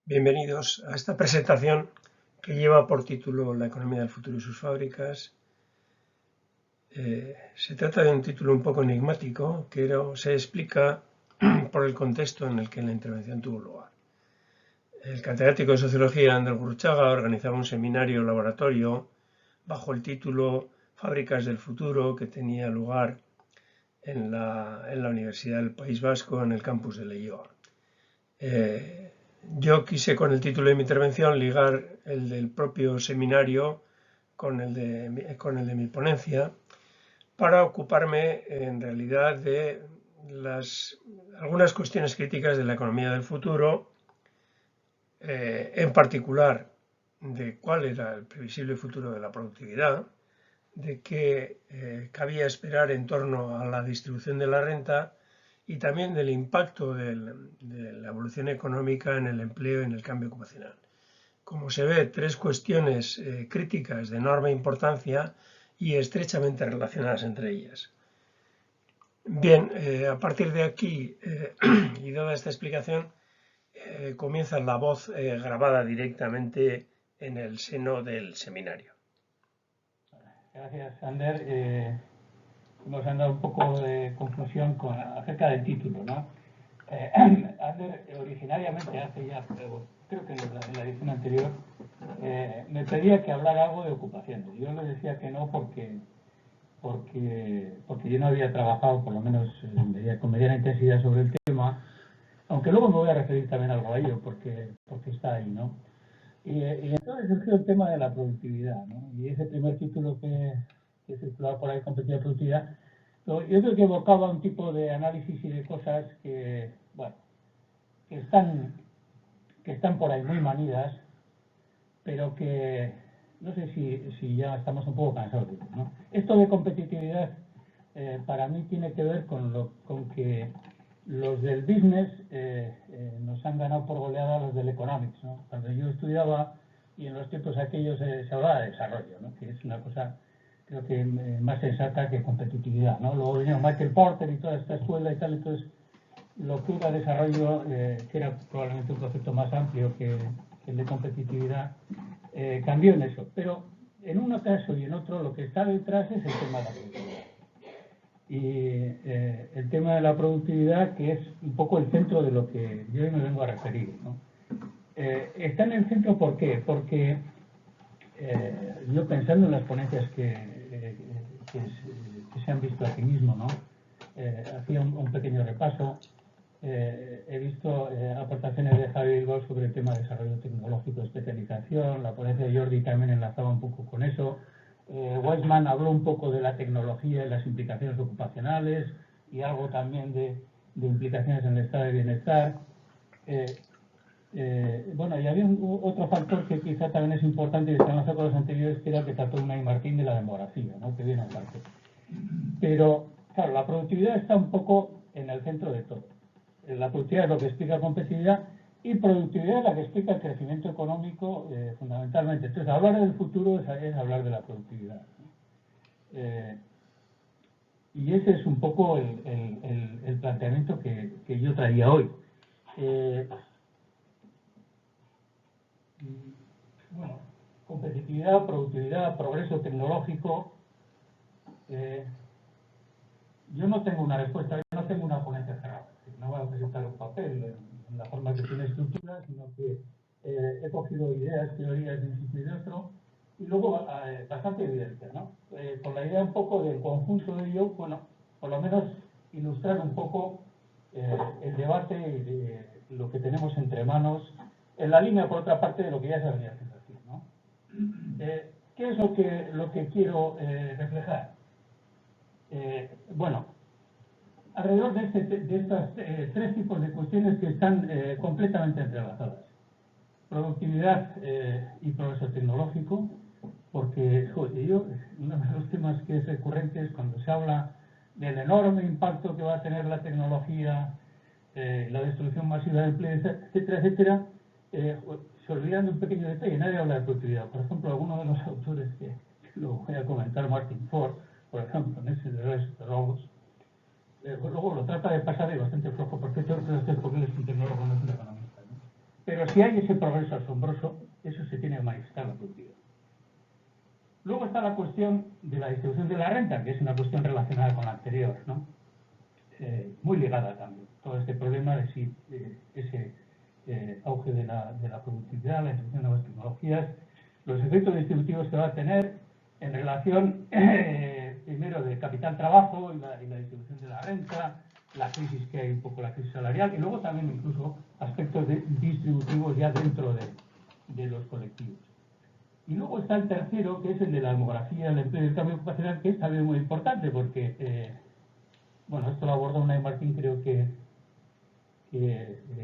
Bienvenidos a esta presentación que lleva por título La economía del futuro y sus fábricas. Se trata de un título un poco enigmático, pero se explica por el contexto en el que la intervención tuvo lugar. El catedrático de Sociología, Ander Gurruchaga, organizaba un seminario laboratorio bajo el título Fábricas del futuro, que tenía lugar en la Universidad del País Vasco, en el campus de Leioa. Yo quise, con el título de mi intervención, ligar el del propio seminario con el de mi ponencia, para ocuparme en realidad de algunas cuestiones críticas de la economía del futuro, en particular de cuál era el previsible futuro de la productividad, de qué cabía esperar en torno a la distribución de la renta y también del impacto de la evolución económica en el empleo y en el cambio ocupacional. Como se ve, tres cuestiones críticas de enorme importancia y estrechamente relacionadas entre ellas. Bien, a partir de aquí y dada esta explicación, comienza la voz grabada directamente en el seno del seminario. Gracias, Ander. Hemos andado un poco de confusión acerca del título, ¿no? Ander, originariamente, hace ya, creo que en la edición anterior, me pedía que hablara algo de ocupaciones. Yo le decía que no porque yo no había trabajado, por lo menos con mediana intensidad sobre el tema, aunque luego me voy a referir también algo a ello, porque está ahí, ¿no? Y entonces surgió el tema de la productividad, ¿no? Y ese primer título que circulaba por ahí, competitividad y productividad, yo creo que evocaba un tipo de análisis y de cosas que, bueno, que están por ahí muy manidas, pero que no sé si ya estamos un poco cansados de ello, ¿no? Esto de competitividad para mí tiene que ver con que los del business nos han ganado por goleada a los del economics, ¿no? Cuando yo estudiaba y en los tiempos aquellos se hablaba de desarrollo, ¿no? Que es una cosa creo que más sensata que competitividad, ¿no? Luego vino Michael Porter y toda esta escuela y tal, entonces lo que era desarrollo, que era probablemente un concepto más amplio que el de competitividad, cambió en eso. Pero en un caso y en otro lo que está detrás es el tema de la productividad. Y el tema de la productividad, que es un poco el centro de lo que yo hoy me vengo a referir, ¿no? Está en el centro, ¿por qué? Porque yo pensando en las ponencias que se han visto aquí mismo, ¿no? Hacía un pequeño repaso. He visto aportaciones de Javier Bilbao sobre el tema de desarrollo tecnológico, especialización. La ponencia de Jordi también enlazaba un poco con eso. Weissman habló un poco de la tecnología y las implicaciones ocupacionales y algo también de implicaciones en el estado de bienestar. Bueno, y había otro factor que quizá también es importante y está enlazado con los anteriores, que era el que trató Unai Martín de la demografía, ¿no? Que viene aparte. Pero, claro, la productividad está un poco en el centro de todo. La productividad es lo que explica competitividad y productividad es la que explica el crecimiento económico fundamentalmente. Entonces, hablar del futuro es hablar de la productividad. Y ese es un poco el planteamiento que yo traía hoy. Bueno, competitividad, productividad, progreso tecnológico. Yo no tengo una respuesta, yo no tengo una ponencia cerrada. No voy a presentar un papel en la forma que tiene estructura, sino que he cogido ideas, teorías de un sitio y de otro, y luego bastante evidencia, ¿no? Con la idea un poco del conjunto de ello, bueno, por lo menos ilustrar un poco el debate y de lo que tenemos entre manos, en la línea, por otra parte, de lo que ya se venía haciendo aquí, ¿no? ¿Qué es lo que quiero reflejar? Bueno, alrededor de estos tres tipos de cuestiones que están completamente entrelazadas. Productividad y progreso tecnológico, porque joder, uno de los temas que es recurrente es cuando se habla del enorme impacto que va a tener la tecnología, la destrucción masiva de empleo, etcétera, etcétera, se olvidan de un pequeño detalle, nadie habla de productividad. Por ejemplo, algunos de los autores que lo voy a comentar, Martin Ford, por ejemplo, en ese de los robots, luego lo trata de pasar y bastante flojo, porque este porque es un tecnólogo, no es un economista, ¿no? Pero si hay ese progreso asombroso, eso se tiene que manifestar en la productividad. Luego está la cuestión de la distribución de la renta, que es una cuestión relacionada con la anterior, ¿no? Muy ligada también. Todo este problema de si ese auge de la productividad, la introducción de nuevas tecnologías, los efectos distributivos que va a tener en relación, primero, de capital-trabajo y la distribución de la renta, la crisis que hay, un poco la crisis salarial, y luego también incluso aspectos distributivos ya dentro de los colectivos. Y luego está el tercero, que es el de la demografía, el empleo y el cambio ocupacional, que es también muy importante porque, bueno, esto lo abordó Unai Martín, creo que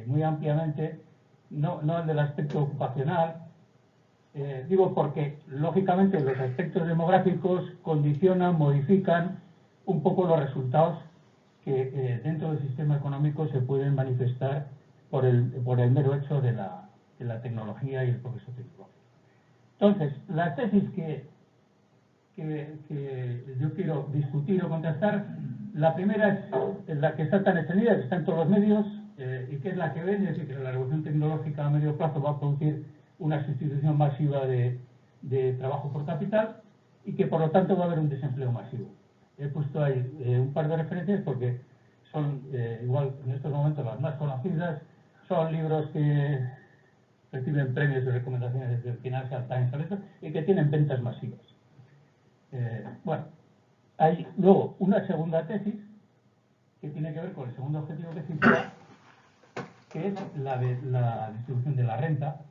muy ampliamente, no el del aspecto ocupacional, digo porque, lógicamente, los aspectos demográficos condicionan, modifican un poco los resultados que dentro del sistema económico se pueden manifestar por el mero hecho de la tecnología y el progreso tecnológico. Entonces, las tesis que yo quiero discutir o contrastar, la primera es la que está tan extendida, que está en todos los medios, y que es la que ven, es decir, que la revolución tecnológica a medio plazo va a producir una sustitución masiva de trabajo por capital y que por lo tanto va a haber un desempleo masivo. He puesto ahí un par de referencias porque son, igual en estos momentos, las más conocidas, son libros que reciben premios y recomendaciones desde el Financial Times y que tienen ventas masivas. Bueno, hay luego una segunda tesis que tiene que ver con el segundo objetivo que citaba, que es la de la distribución de la renta,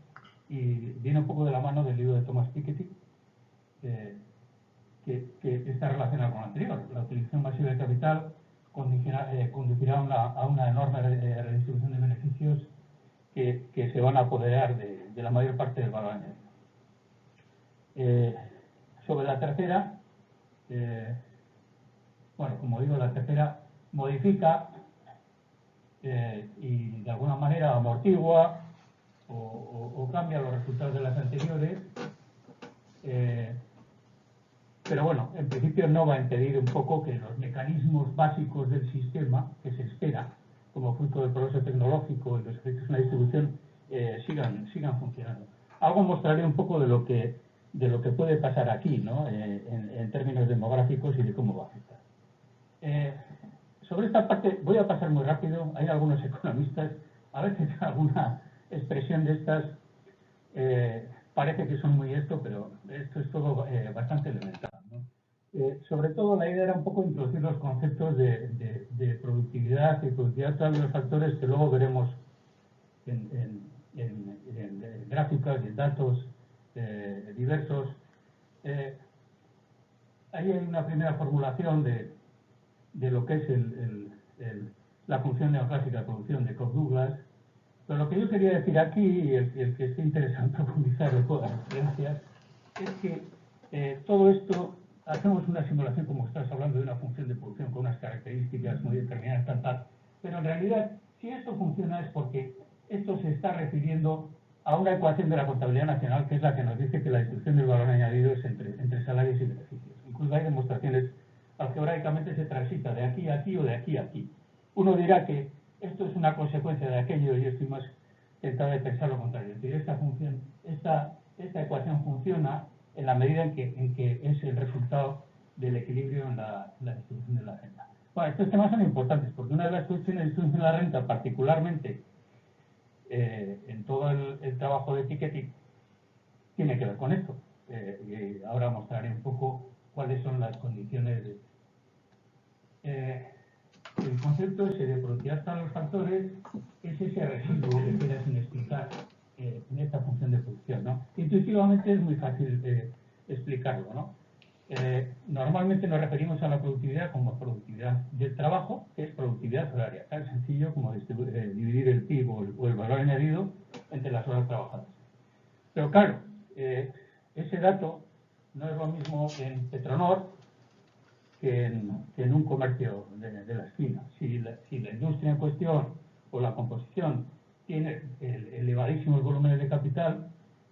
y viene un poco de la mano del libro de Thomas Piketty, que está relacionado con lo anterior. La utilización masiva de capital conducirá a una enorme redistribución de beneficios que se van a apoderar de la mayor parte del valor añadido. Sobre la tercera, bueno, como digo, la tercera modifica y de alguna manera amortigua o cambia los resultados de las anteriores, pero bueno, en principio no va a impedir un poco que los mecanismos básicos del sistema que se espera como fruto del progreso tecnológico y los efectos en la distribución sigan funcionando. Algo mostraré un poco de lo que puede pasar aquí, ¿no? En términos demográficos y de cómo va a afectar. Sobre esta parte voy a pasar muy rápido. Hay algunos economistas, a veces alguna expresión de estas parece que son muy pero esto es todo bastante elemental, ¿no? Sobre todo la idea era un poco introducir los conceptos de productividad y productividad, todos los factores que luego veremos en gráficas y en datos diversos. Ahí hay una primera formulación de lo que es la función neoclásica de producción de Cobb-Douglas. Pero lo que yo quería decir aquí, y el que esté interesado en profundizar de todas las referencias, es que todo esto, hacemos una simulación, como estás hablando, de una función de producción con unas características muy determinadas, tal, pero en realidad, si esto funciona es porque esto se está refiriendo a una ecuación de la contabilidad nacional, que es la que nos dice que la distribución del valor añadido es entre salarios y beneficios. Incluso hay demostraciones, algebraicamente se transita de aquí a aquí o de aquí a aquí. Uno dirá que esto es una consecuencia de aquello y yo estoy más tentado de pensar lo contrario. Es decir, esta ecuación funciona en la medida en que es el resultado del equilibrio en la distribución de la renta. Bueno, estos temas son importantes porque una de las cuestiones de distribución de la renta, particularmente en todo el trabajo de Piketty, tiene que ver con esto. Y ahora mostraré un poco cuáles son las condiciones el concepto ese de productividad para los factores es ese residuo que queda sin explicar en esta función de producción, ¿no? Intuitivamente es muy fácil explicarlo, ¿no? Normalmente nos referimos a la productividad como productividad del trabajo, que es productividad horaria, tan sencillo como dividir el PIB o el valor añadido entre las horas trabajadas. Pero claro, ese dato no es lo mismo en Petronor que en un comercio de la esquina. Si la industria en cuestión o la composición tiene elevadísimos volúmenes de capital,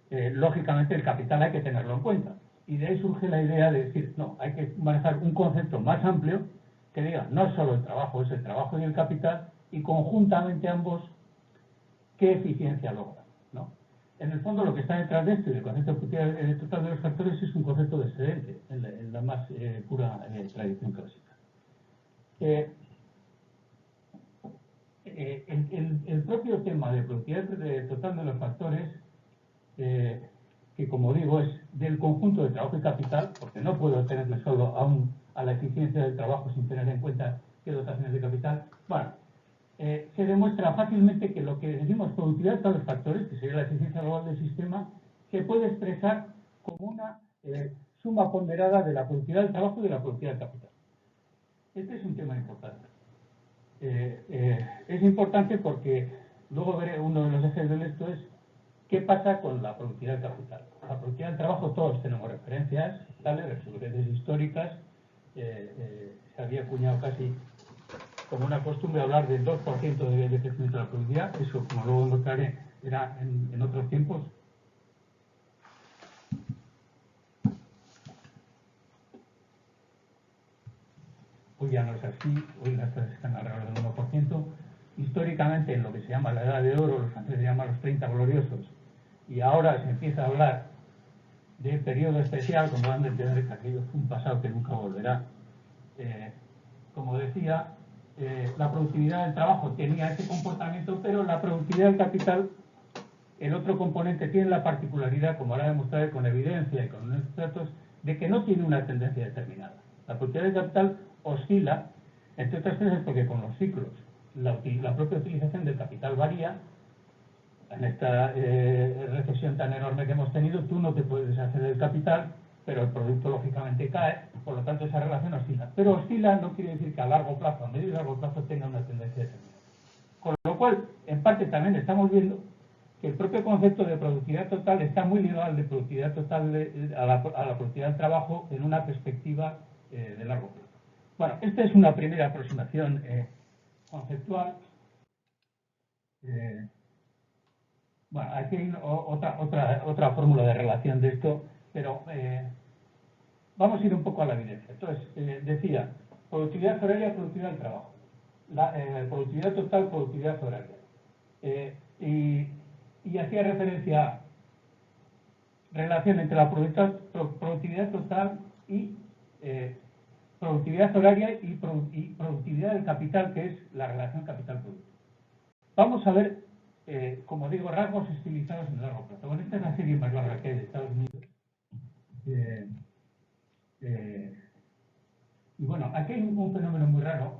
lógicamente el capital hay que tenerlo en cuenta. Y de ahí surge la idea de decir, no, hay que manejar un concepto más amplio que diga, no solo el trabajo, es el trabajo y el capital, y conjuntamente ambos, ¿qué eficiencia logran? ¿no? En el fondo, lo que está detrás de esto y del concepto de productividad total de los factores es un concepto de excedente, en la más pura tradición clásica. El propio tema de productividad total de los factores, que como digo es del conjunto de trabajo y capital, porque no puedo tenerme solo a la eficiencia del trabajo sin tener en cuenta qué dotaciones de capital, bueno, se demuestra fácilmente que lo que decimos productividad de todos los factores, que sería la eficiencia global del sistema, se puede expresar como una suma ponderada de la productividad del trabajo y de la productividad del capital. Este es un tema importante. Es importante porque luego veré uno de los ejes del esto es qué pasa con la productividad del capital. La productividad del trabajo todos tenemos referencias, referencias históricas. Se había acuñado casi como una costumbre hablar del 2% de crecimiento de la productividad. Eso, como luego mostraré, era en otros tiempos. Hoy ya no es así, hoy las tasas están alrededor del 1%. Históricamente, en lo que se llama la Edad de Oro, los franceses llaman los 30 gloriosos, y ahora se empieza a hablar de periodo especial, como dan de entender que aquello fue un pasado que nunca volverá. Como decía, la productividad del trabajo tenía ese comportamiento, pero la productividad del capital, el otro componente, tiene la particularidad, como ahora demostraré con evidencia y con unos datos, de que no tiene una tendencia determinada. La productividad del capital oscila, entre otras cosas porque con los ciclos la propia utilización del capital varía. En esta recesión tan enorme que hemos tenido, tú no te puedes deshacer del capital, pero el producto lógicamente cae, por lo tanto esa relación oscila. Pero oscila no quiere decir que a largo plazo, a medio y largo plazo tenga una tendencia determinada. Con lo cual, en parte también estamos viendo que el propio concepto de productividad total está muy ligado al de productividad total a la productividad del trabajo en una perspectiva de largo plazo. Bueno, esta es una primera aproximación conceptual. Bueno, aquí hay otra fórmula de relación de esto, pero vamos a ir un poco a la evidencia. Entonces, decía, productividad horaria, productividad del trabajo. Productividad total, productividad horaria. Y hacía referencia a relación entre la productividad total y productividad horaria y productividad del capital, que es la relación capital-producto. Vamos a ver, como digo, rasgos estilizados en el largo plazo. Bueno, esta es la serie más larga que hay de Estados Unidos. Y bueno, aquí hay un fenómeno muy raro.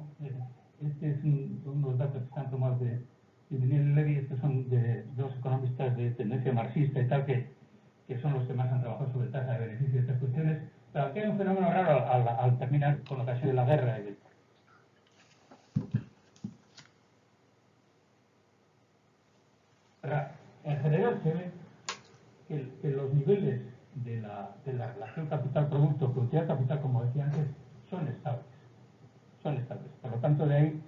Este es unos datos que están tomados de Daniel Levy. Estos son de dos economistas de tendencia marxista y tal, que son los que más han trabajado sobre tasa de beneficio de estas cuestiones. Pero aquí hay un fenómeno raro al terminar con ocasión de la guerra. En general se ve que los niveles de la relación capital-producto, productividad capital, como decía antes, son estables. Son estables. Por lo tanto, de ahí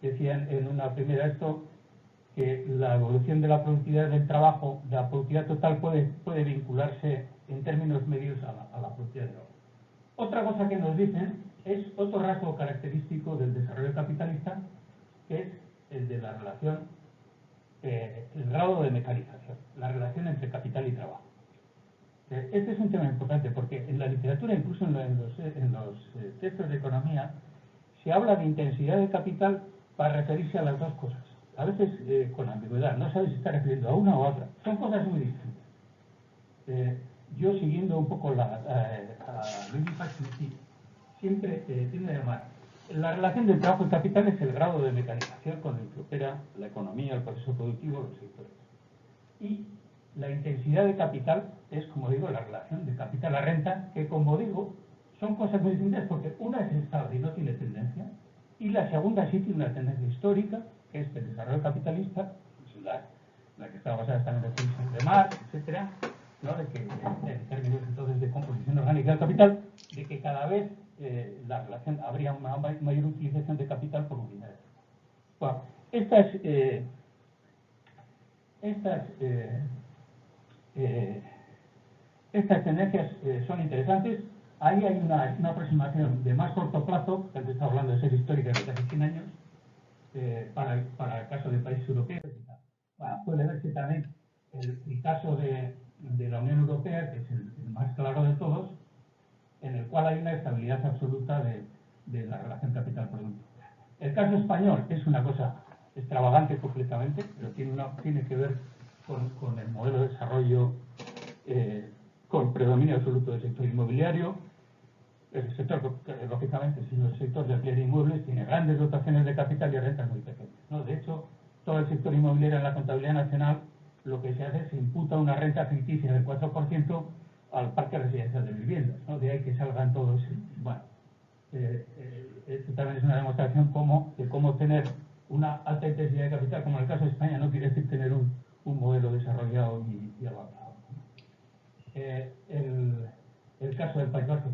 decían en una primera esto, que la evolución de la productividad del trabajo, de la productividad total, puede vincularse en términos medios a la productividad del trabajo. Otra cosa que nos dicen es otro rasgo característico del desarrollo capitalista, que es el de la relación, el grado de mecanización, la relación entre capital y trabajo. Este es un tema importante porque en la literatura, incluso en los textos de economía, se habla de intensidad de capital para referirse a las dos cosas. A veces con ambigüedad, no sabes si está refiriendo a una o a otra. Son cosas muy distintas. Yo, siguiendo un poco a Luigi Facchini, siempre tiendo a llamar la relación del trabajo y capital es el grado de mecanización con el que opera la economía, el proceso productivo, los sectores. Y la intensidad de capital es, como digo, la relación de capital a renta, que, como digo, son cosas muy distintas porque una es estable y no tiene tendencia, y la segunda sí tiene una tendencia histórica, que es el desarrollo capitalista, la que está basada también en la definición de Marx, etcétera, ¿no? De que, en términos entonces de composición orgánica del capital, de que cada vez la relación habría una mayor utilización de capital por unidades. Bueno, estas tendencias son interesantes. Ahí hay una aproximación de más corto plazo, que antes estaba hablando de ser histórica de casi 100 años, para el caso de países europeos. Bueno, puede verse también el caso de la Unión Europea, que es el más claro de todos, en el cual hay una estabilidad absoluta de la relación capital-producto. El caso español es una cosa extravagante completamente, pero tiene que ver con el modelo de desarrollo con predominio absoluto del sector inmobiliario. El sector, lógicamente, sino el sector de alquiler de inmuebles, tiene grandes dotaciones de capital y rentas muy pequeñas, ¿no? De hecho, todo el sector inmobiliario en la contabilidad nacional, lo que se hace es se imputa una renta ficticia del 4% al parque residencial de viviendas, ¿no? De ahí que salgan todos. Bueno, esto también es una demostración de cómo tener una alta intensidad de capital, como en el caso de España, no quiere decir tener un modelo desarrollado y avanzado. El caso del País Vasco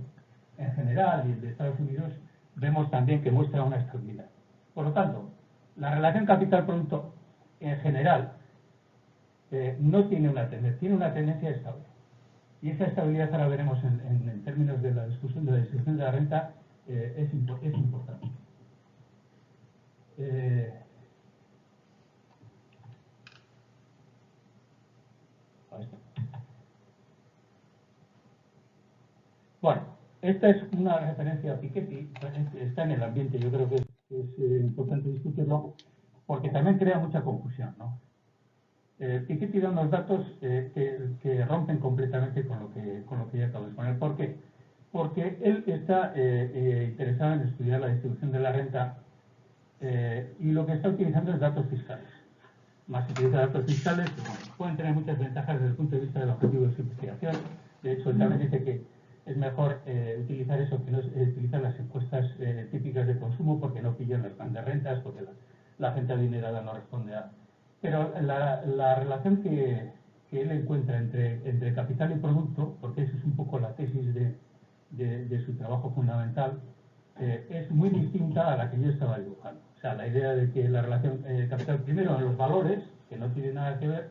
en general y el de Estados Unidos vemos también que muestra una estabilidad. Por lo tanto, la relación capital-producto en general no tiene una tendencia, tiene una tendencia estable. Y esa estabilidad, ahora veremos en términos de la discusión de la distribución de la renta, es importante. Bueno, esta es una referencia a Piketty, está en el ambiente, yo creo que es importante discutirlo, porque también crea mucha confusión, ¿no? Piketty da unos datos que rompen completamente con lo que ya acabo de exponer. ¿Por qué? Porque él está interesado en estudiar la distribución de la renta y lo que está utilizando es datos fiscales. Más se utiliza datos fiscales, que bueno, pueden tener muchas ventajas desde el punto de vista del objetivo de su investigación. De hecho, él también dice que es mejor utilizar eso que no utilizar las encuestas típicas de consumo, porque no pillan las grandes rentas, porque la gente adinerada no responde a... Pero la relación que él encuentra entre capital y producto, porque esa es un poco la tesis de su trabajo fundamental, es muy distinta a la que yo estaba dibujando. O sea, la idea de que la relación capital, primero en los valores, que no tiene nada que ver,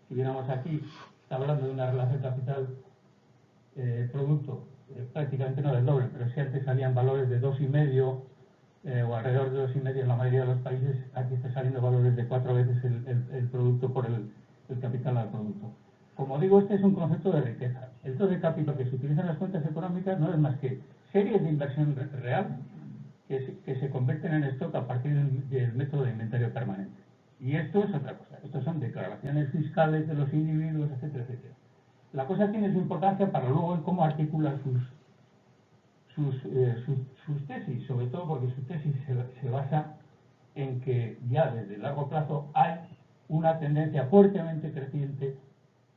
si viéramos aquí, está hablando de una relación capital-producto, prácticamente no del doble, pero si antes salían valores de 2,5 o alrededor de 2,5 en la mayoría de los países, aquí está saliendo valores de 4 veces el producto por el capital al producto. Como digo, este es un concepto de riqueza. El todo de capital que se utiliza en las cuentas económicas no es más que series de inversión real que se convierten en stock a partir del método de inventario permanente. Y esto es otra cosa. Estos son declaraciones fiscales de los individuos, etcétera, etcétera. La cosa tiene su importancia para luego en cómo articula sus tesis, sobre todo porque su tesis se basa en que ya desde largo plazo hay una tendencia fuertemente creciente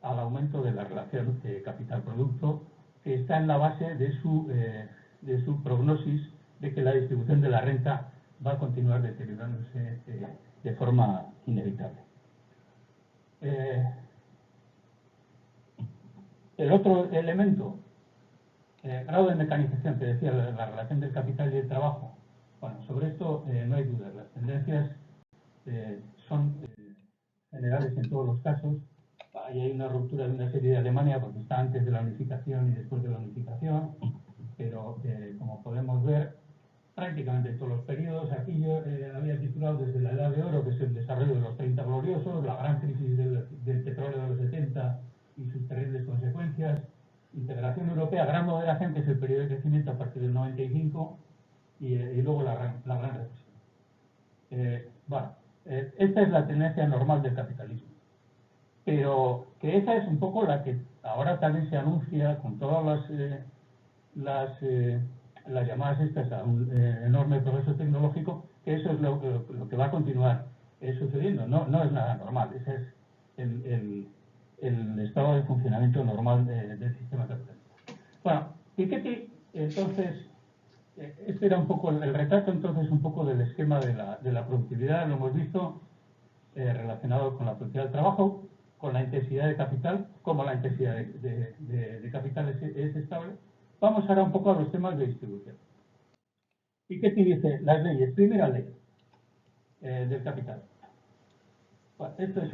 al aumento de la relación capital-producto, que está en la base de su prognosis de que la distribución de la renta va a continuar deteriorándose de forma inevitable. El otro elemento, grado de mecanización, que decía la relación del capital y el trabajo. Bueno, sobre esto no hay dudas. Las tendencias son generales en todos los casos. Ahí hay una ruptura de una serie de Alemania porque está antes de la unificación y después de la unificación, pero como podemos ver, prácticamente en todos los periodos. Aquí yo había titulado desde la Edad de Oro, que es el desarrollo de los 30 gloriosos, la gran crisis del petróleo de los 70 y sus terribles consecuencias, integración europea, gran moderación, que es el periodo de crecimiento a partir del 95, y luego la gran recesión. Bueno, esta es la tendencia normal del capitalismo. Pero que esa es un poco la que ahora también se anuncia con todas las llamadas estas a un enorme progreso tecnológico, que eso es lo que va a continuar sucediendo. No es nada normal, ese es el estado de funcionamiento normal del sistema capitalista. Bueno, Piketty, entonces, este era un poco el retrato entonces un poco del esquema de la productividad, lo hemos visto relacionado con la productividad del trabajo, con la intensidad de capital, como la intensidad de capital es estable. Vamos ahora un poco a los temas de distribución. Piketty dice las leyes. Primera ley del capital. Bueno, estas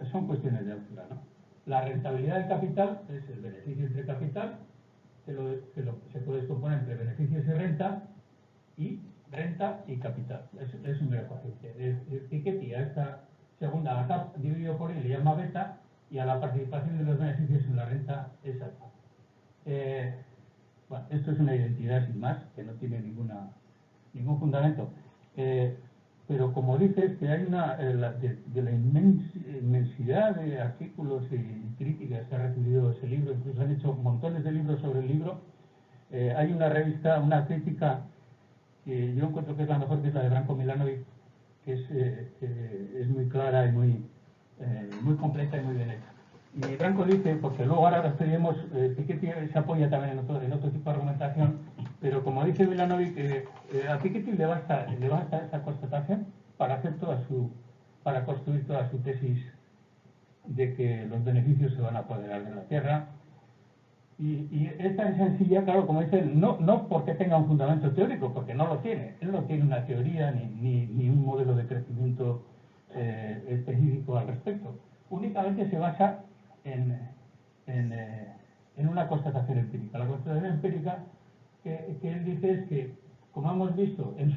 son cuestiones de álgebra, ¿no? La rentabilidad del capital es el beneficio entre capital, se puede descomponer entre beneficios y renta y capital. Es un mero coeficiente. Piketty a esta segunda, la TAP dividido por I le llama beta, y a la participación de los beneficios en la renta es alfa. Bueno, esto es una identidad sin más, que no tiene ningún fundamento. Pero como dices, que hay de la inmensidad de artículos y críticas que ha recibido ese libro, incluso han hecho montones de libros sobre el libro, hay una revista, una crítica que yo encuentro que es la mejor, que es la de Branko Milanovic, que es muy clara y muy completa y muy bien hecha. Y Branko dice, porque luego ahora referiremos, Piketty se apoya también en otro tipo de argumentación, pero como dice Milanovic, a Piketty le basta esa constatación para construir toda su tesis de que los beneficios se van a apoderar de la tierra. Y es tan sencilla, claro, como dice él, no porque tenga un fundamento teórico, porque no lo tiene. Él no tiene una teoría ni un modelo de crecimiento específico al respecto. Únicamente se basa en una constatación empírica. La constatación empírica que él dice es que, como hemos visto en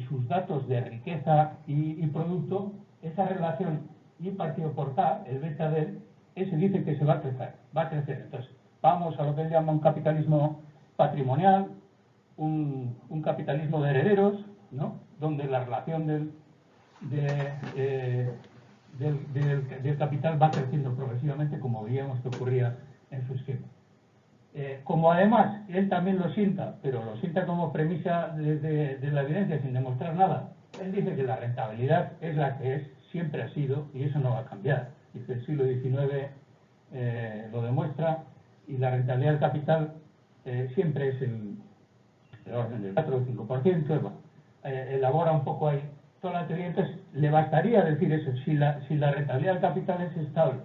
sus datos de riqueza y producto, esa relación I partido por K, el beta de él, ese dice que se va a crecer. Entonces, vamos a lo que él llama un capitalismo patrimonial, un capitalismo de herederos, ¿no? Donde la relación del capital va creciendo progresivamente, como veíamos que ocurría en su esquema. Como además él también lo sienta, pero lo sienta como premisa de la evidencia sin demostrar nada, él dice que la rentabilidad es la que es, siempre ha sido, y eso no va a cambiar. Dice, el siglo XIX lo demuestra, y la rentabilidad del capital siempre es el orden del 4 o 5%, bueno, elabora un poco ahí toda la teoría. Entonces, le bastaría decir eso: si la rentabilidad del capital es estable,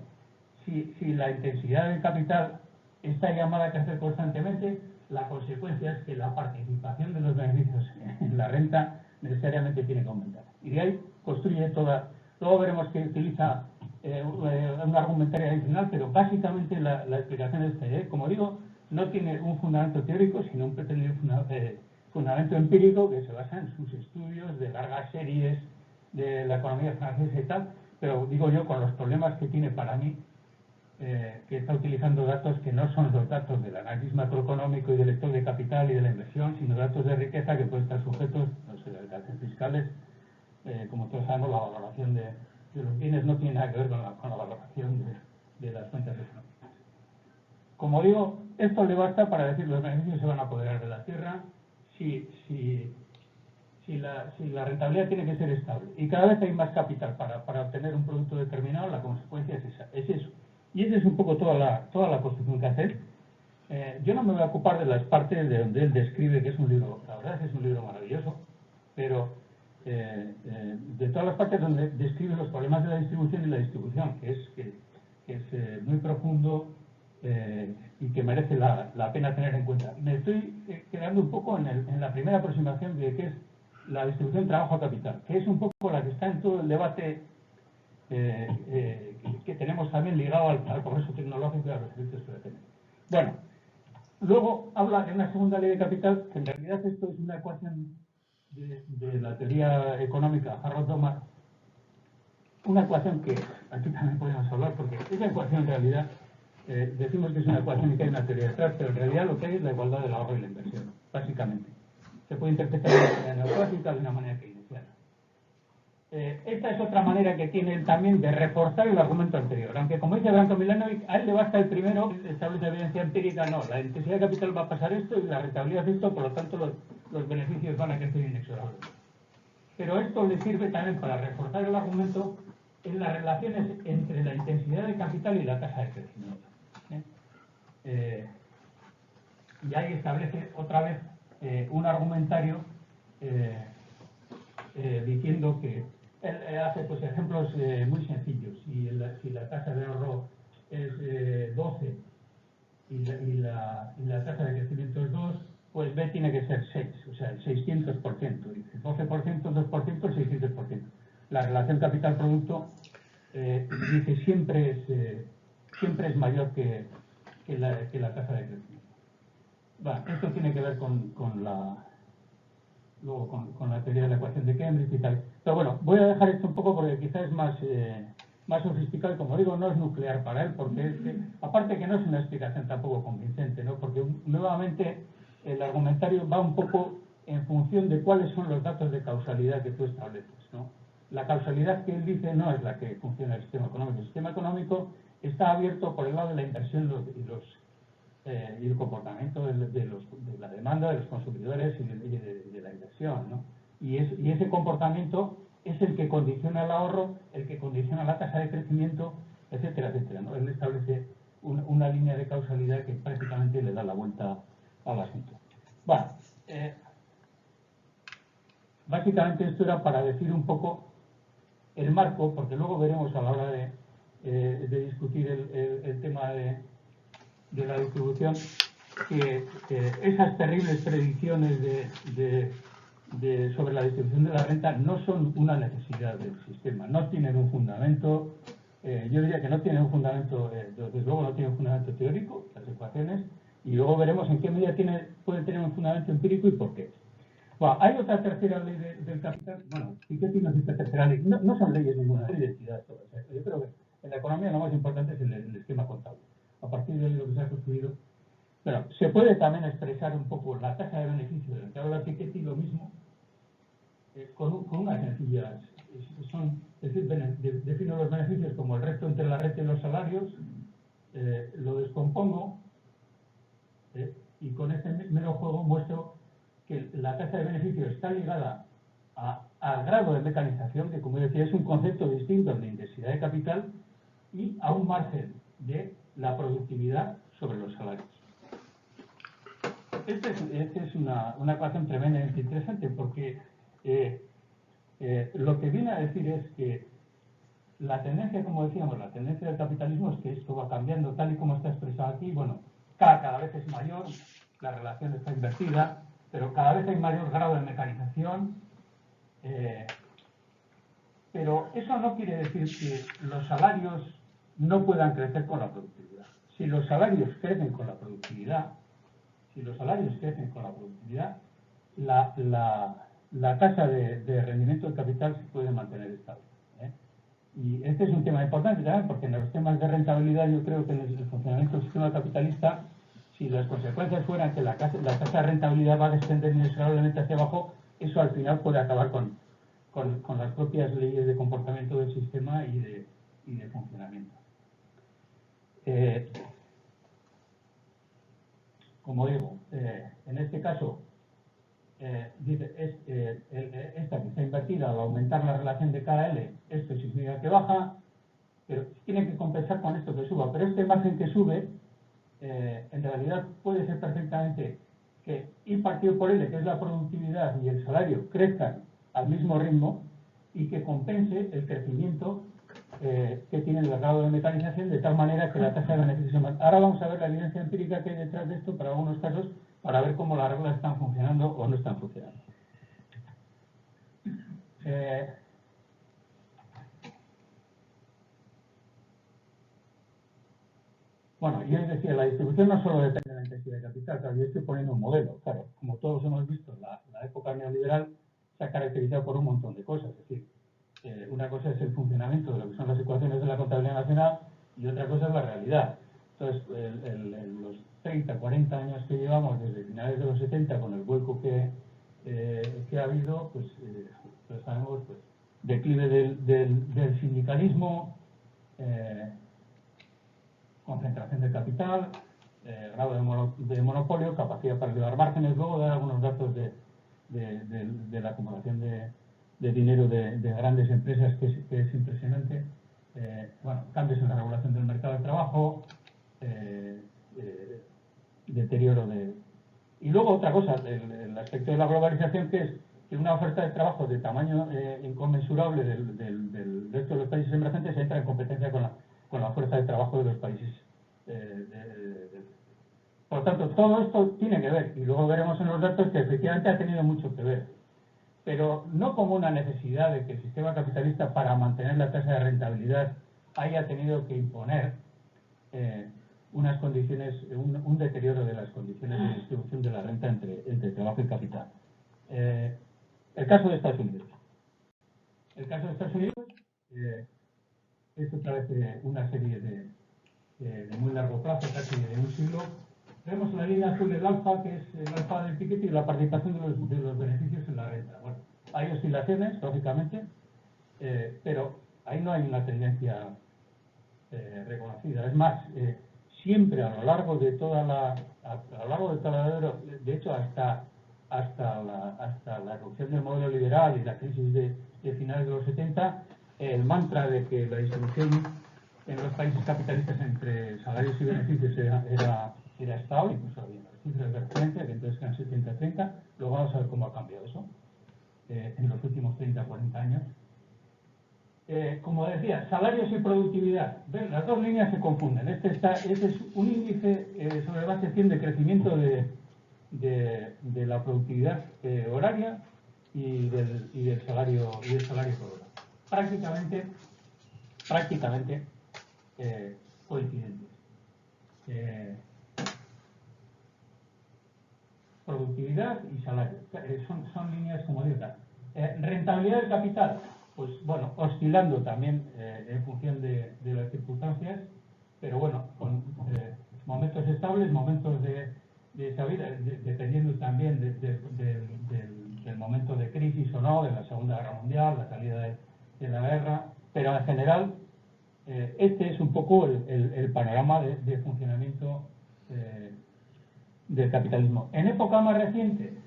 si la intensidad del capital está llamada a crecer constantemente, la consecuencia es que la participación de los beneficios en la renta necesariamente tiene que aumentar. Y de ahí construye toda. Luego veremos que utiliza un argumentario adicional, pero básicamente la explicación es que, como digo, no tiene un fundamento teórico, sino un pretendido fundamento empírico que se basa en sus estudios de largas series de la economía francesa y tal, pero digo yo, con los problemas que tiene para mí, que está utilizando datos que no son los datos del análisis macroeconómico y del lector de capital y de la inversión, sino datos de riqueza que pueden estar sujetos, no sé, a alcances fiscales. Como todos sabemos, la valoración de los bienes no tiene nada que ver con la valoración de las cuentas económicas. Como digo, esto le basta para decir que los beneficios se van a apoderar de la tierra si la rentabilidad tiene que ser estable. Y cada vez hay más capital para obtener un producto determinado, la consecuencia es eso. Y esa es un poco toda la construcción que hace. Yo no me voy a ocupar de las partes de donde él describe, que es un libro, la verdad es que es un libro maravilloso, pero de todas las partes donde describe los problemas de la distribución y la distribución, que es muy profundo y que merece la pena tener en cuenta. Me estoy quedando un poco en la primera aproximación de que es la distribución trabajo-capital, que es un poco la que está en todo el debate que tenemos también ligado al progreso tecnológico y a los efectos que tiene. Bueno, luego habla de una segunda ley de capital, que en realidad esto es una ecuación de la teoría económica Harrod-Domar, una ecuación que aquí también podemos hablar, porque esa ecuación en realidad decimos que es una ecuación y que hay una teoría detrás, pero en realidad lo que hay es la igualdad del ahorro y la inversión, básicamente. Se puede interpretar de una manera neoclásica, de una manera keynesiana. Esta es otra manera que tiene él también de reforzar el argumento anterior, aunque como dice Branko Milanovic, a él le basta el primero, establece evidencia empírica, no, la intensidad de capital va a pasar esto y la rentabilidad esto, por lo tanto los beneficios van a crecer inexorablemente. Pero esto le sirve también para reforzar el argumento en las relaciones entre la intensidad de capital y la tasa de crecimiento. Y ahí establece otra vez un argumentario diciendo que él hace pues ejemplos muy sencillos. Si la tasa de ahorro es 12 y la tasa de crecimiento es 2, pues B tiene que ser 6, o sea, el 600%. Dice 12%, 2%, 600%. La relación capital-producto dice siempre es mayor que la tasa de crecimiento. Bueno, esto tiene que ver con luego con la teoría de la ecuación de Cambridge y tal. Pero bueno, voy a dejar esto un poco porque quizás es más sofisticado y, como digo, no es nuclear para él, porque aparte que no es una explicación tampoco convincente, ¿no? Porque nuevamente el argumentario va un poco en función de cuáles son los datos de causalidad que tú estableces, ¿no? La causalidad que él dice no es la que funciona el sistema económico. El sistema económico está abierto por el lado de la inversión y el comportamiento de la demanda de los consumidores y de la inversión, ¿no? Y ese comportamiento es el que condiciona el ahorro, el que condiciona la tasa de crecimiento, etcétera, etcétera, ¿no? Él establece una línea de causalidad que prácticamente le da la vuelta al asunto. Bueno, básicamente esto era para decir un poco el marco, porque luego veremos a la hora de discutir el tema de la distribución, que esas terribles predicciones sobre la distribución de la renta no son una necesidad del sistema, no tienen un fundamento, yo diría que no tienen un fundamento, desde luego no tienen un fundamento teórico, las ecuaciones, y luego veremos en qué medida pueden tener un fundamento empírico y por qué. Bueno, hay otra tercera ley del capital. Bueno, ¿y qué tiene esta tercera ley? No son leyes ninguna, son identidades todas. Yo creo que en la economía lo más importante es el esquema contable. A partir de ahí lo que se ha construido. Bueno, se puede también expresar un poco la tasa de beneficio del que habla Piketty, lo mismo, con unas sencillas. Es decir, defino los beneficios como el resto entre la renta y los salarios, lo descompongo, y con este mero juego muestro que la tasa de beneficio está ligada al grado de mecanización, que, como decía, es un concepto distinto al de intensidad de capital, y a un margen de la productividad sobre los salarios. Esta es una ecuación tremendamente interesante, porque lo que viene a decir es que la tendencia, como decíamos, la tendencia del capitalismo es que esto va cambiando tal y como está expresado aquí. Bueno, cada vez es mayor, la relación está invertida, pero cada vez hay mayor grado de mecanización. Pero eso no quiere decir que los salarios no puedan crecer con la productividad. Si los salarios crecen con la productividad, la tasa de rendimiento del capital se puede mantener estable. Y este es un tema importante también, porque en los temas de rentabilidad yo creo que en el funcionamiento del sistema capitalista, si las consecuencias fueran que la tasa de rentabilidad va a descender inexorablemente hacia abajo, eso al final puede acabar con las propias leyes de comportamiento del sistema y de funcionamiento. Como digo, en este caso, esta que está invertida, al aumentar la relación de KL, esto significa que baja, pero tiene que compensar con esto que suba. Pero este margen que sube, en realidad puede ser perfectamente que I partido por L, que es la productividad y el salario, crezcan al mismo ritmo y que compense el crecimiento que tiene el grado de mecanización, de tal manera que la tasa de beneficio se mantenga. Ahora vamos a ver la evidencia empírica que hay detrás de esto para algunos casos, para ver cómo las reglas están funcionando o no están funcionando. Bueno, yo les decía, la distribución no solo depende de la intensidad de capital, claro, yo estoy poniendo un modelo, claro, como todos hemos visto, la época neoliberal se ha caracterizado por un montón de cosas, es decir, una cosa es el funcionamiento de lo que son las ecuaciones de la contabilidad nacional y otra cosa es la realidad. Entonces, los 30, 40 años que llevamos desde finales de los 70 con el vuelco que ha habido, pues sabemos, pues, declive del sindicalismo, concentración de capital, grado de monopolio, capacidad para elevar márgenes. Luego dar algunos datos de la acumulación de dinero de grandes empresas, que es impresionante. Bueno, cambios en la regulación del mercado de trabajo, deterioro de... Y luego otra cosa, el aspecto de la globalización, que es que una oferta de trabajo de tamaño inconmensurable del resto de los países emergentes entra en competencia con la fuerza de trabajo de los países. Por lo tanto, todo esto tiene que ver, y luego veremos en los datos que efectivamente ha tenido mucho que ver, pero no como una necesidad de que el sistema capitalista, para mantener la tasa de rentabilidad, haya tenido que imponer unas condiciones, un deterioro de las condiciones de distribución de la renta entre trabajo y capital. El caso de Estados Unidos. El caso de Estados Unidos es otra vez una serie de muy largo plazo, casi de un siglo. Vemos en la línea azul el alfa, que es el alfa del Piketty, y la participación de los beneficios en la renta. Bueno, hay oscilaciones, lógicamente, pero ahí no hay una tendencia reconocida. Es más, siempre a lo largo de toda la de hecho hasta la erupción del modelo liberal y la crisis de finales de los 70, el mantra de que la distribución en los países capitalistas entre salarios y beneficios era estable, incluso había cifras de referencia que entonces eran 70-30. Luego vamos a ver cómo ha cambiado eso en los últimos 30-40 años. Como decía, salarios y productividad. ¿Ven? Las dos líneas se confunden. Este es un índice sobre base 100 de crecimiento de la productividad horaria y del salario por hora. Prácticamente coincidentes. Productividad y salario. Son líneas como digo. Rentabilidad del capital. Pues bueno, oscilando también en función de las circunstancias, pero bueno, con momentos estables, momentos de salida, dependiendo también del momento de crisis o no, de la Segunda Guerra Mundial, la salida de la guerra, pero en general este es un poco el panorama de funcionamiento del capitalismo. En época más reciente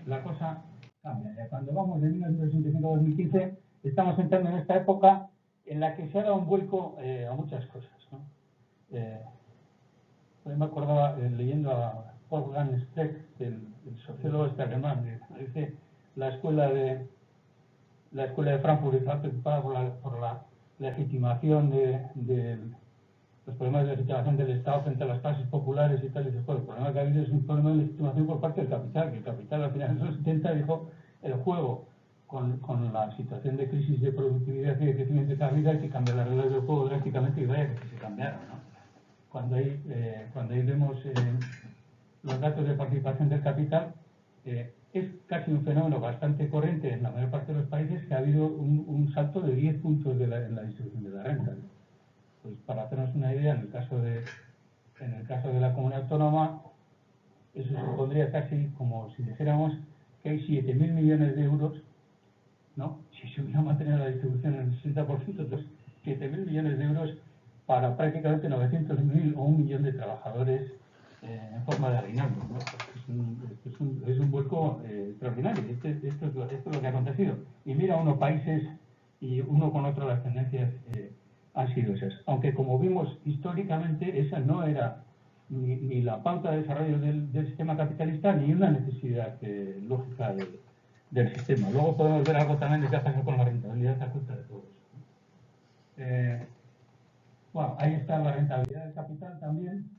la cosa cambia. Cuando vamos de 1965 a 2015, estamos entrando en esta época en la que se ha dado un vuelco a muchas cosas, ¿no? Yo me acordaba leyendo a Wolfgang Streeck, el sociólogo este alemán, que dice la escuela de Frankfurt está preocupada por la legitimación de los problemas de legitimación del Estado frente a las clases populares y tal, y después el problema que ha habido es un problema de legitimación por parte del capital, que el capital al final de los 70 dijo el juego con la situación de crisis de productividad y de crecimiento de calidad hay que cambiar las reglas del juego drásticamente, y vaya que se cambiaron, ¿no? Cuando ahí vemos los datos de participación del capital, es casi un fenómeno bastante corriente en la mayor parte de los países que ha habido un salto de 10 puntos en la distribución de la renta, ¿no? Pues para hacernos una idea, en el caso de la comunidad autónoma, eso supondría casi como si dijéramos que hay 7.000 millones de euros, ¿no? Si se hubiera mantenido la distribución en el 60%, entonces 7.000 millones de euros para prácticamente 900.000 o 1 millón de trabajadores en forma de aguinaldo, ¿no? Es un vuelco extraordinario. Esto es lo que ha acontecido. Y mira uno países y uno con otro las tendencias han sido esas. Aunque como vimos históricamente, esa no era ni la pauta de desarrollo del sistema capitalista ni una necesidad lógica del sistema. Luego podemos ver algo también de qué ha pasado con la rentabilidad a costa de todo eso. Bueno, ahí está la rentabilidad del capital también,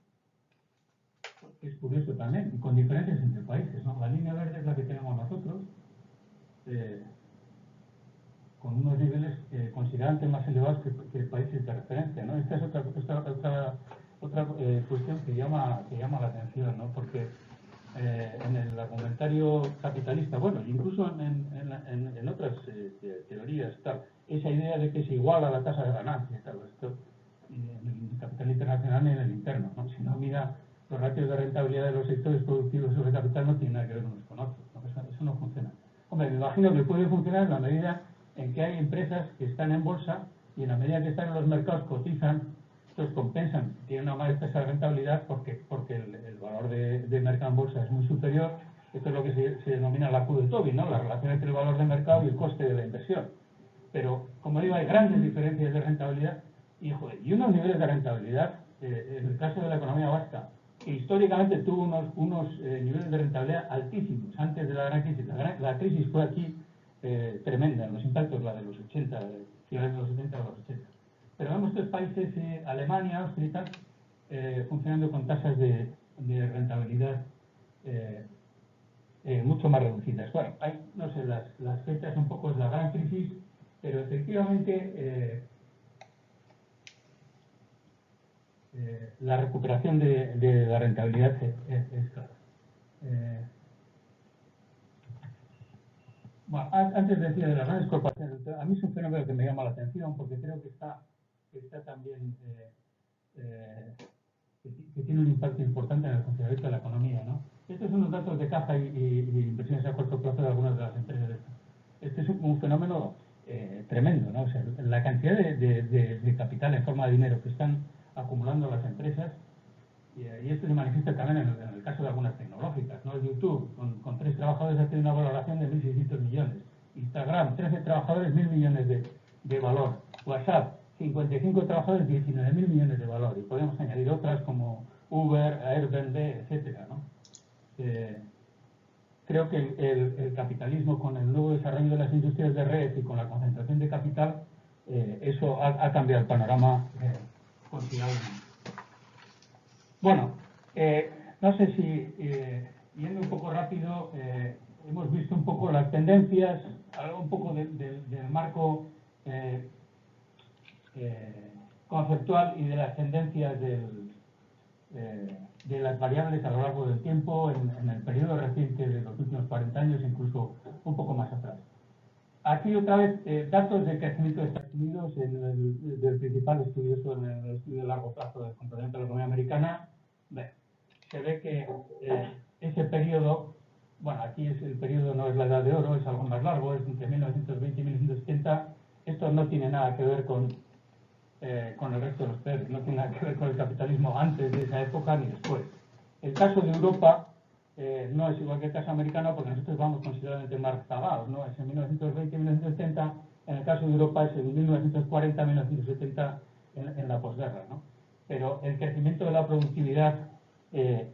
que es curioso también, y con diferencias entre países, ¿no? La línea verde es la que tenemos nosotros, con unos niveles considerablemente más elevados que países de referencia, ¿no? Esta es otra cuestión que llama la atención, ¿no? Porque en el argumentario capitalista, bueno, incluso en otras teorías, tal, esa idea de que se iguala la tasa de ganancia y tal, esto en el capital internacional y en el interno, ¿no? Si no mira los ratios de rentabilidad de los sectores productivos sobre capital, no tiene nada que ver unos con otros, ¿no? Eso no funciona. Hombre, me imagino que puede funcionar en la medida en que hay empresas que están en bolsa y en la medida que están en los mercados cotizan, entonces compensan, tienen una mayor tasa de rentabilidad porque el valor de mercado en bolsa es muy superior. Esto es lo que se denomina la Q de Tobin, ¿no? La relación entre el valor de mercado y el coste de la inversión. Pero, como digo, hay grandes diferencias de rentabilidad y unos niveles de rentabilidad, en el caso de la economía vasca, que históricamente tuvo unos niveles de rentabilidad altísimos antes de la gran crisis. La crisis fue aquí tremenda, los impactos, la de los 80, finales de los 70 a los 80. Pero vemos estos países, Alemania, Austria y tal, funcionando con tasas de rentabilidad mucho más reducidas. Bueno, hay, no sé, las fechas un poco de la gran crisis, pero efectivamente la recuperación de la rentabilidad es clara. Bueno, antes decía de las grandes corporaciones, a mí es un fenómeno que me llama la atención porque creo que está también que tiene un impacto importante en el funcionamiento de la economía, ¿no? Estos son los datos de caja y inversiones a corto plazo de algunas de las empresas. Este es un fenómeno tremendo, ¿no? O sea, la cantidad de capital en forma de dinero que están acumulando las empresas, y esto se manifiesta también en el caso de algunas tecnológicas, ¿no? YouTube, con 3 trabajadores, ha tenido una valoración de 1.600 millones. Instagram, 13 trabajadores, 1.000 millones de valor. WhatsApp, 55 trabajadores, 19.000 millones de valor. Y podemos añadir otras como Uber, Airbnb, etcétera, ¿no? Creo que el capitalismo, con el nuevo desarrollo de las industrias de red y con la concentración de capital, eso ha cambiado el panorama considerablemente. Bueno, no sé si, yendo un poco rápido, hemos visto un poco las tendencias, algo un poco del marco conceptual y de las tendencias de las variables a lo largo del tiempo, en el periodo reciente de los últimos 40 años, incluso un poco más atrás. Aquí otra vez datos de crecimiento de Estados Unidos del principal estudioso en el estudio de largo plazo del comportamiento de la economía americana. Se ve que ese periodo, bueno, aquí es el periodo, no es la edad de oro, es algo más largo, es entre 1920 y 1970. Esto no tiene nada que ver con el resto de los países, no tiene nada que ver con el capitalismo antes de esa época ni después. El caso de Europa no es igual que el caso americano porque nosotros vamos considerablemente más rezagados, ¿no? Es en 1920 y 1970, en el caso de Europa es en 1940 1970 en la posguerra, ¿no? Pero el crecimiento de la productividad es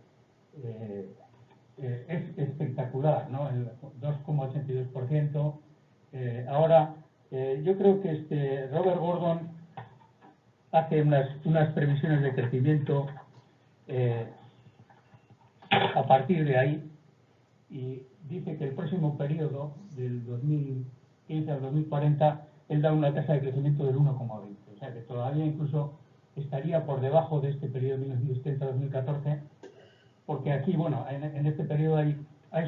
espectacular, ¿no? El 2,82%. Ahora, yo creo que Robert Gordon hace unas previsiones de crecimiento a partir de ahí y dice que el próximo periodo, del 2015 al 2040, él da una tasa de crecimiento del 1,20. O sea que todavía incluso estaría por debajo de este periodo de 1970-2014, porque aquí, bueno, en este periodo hay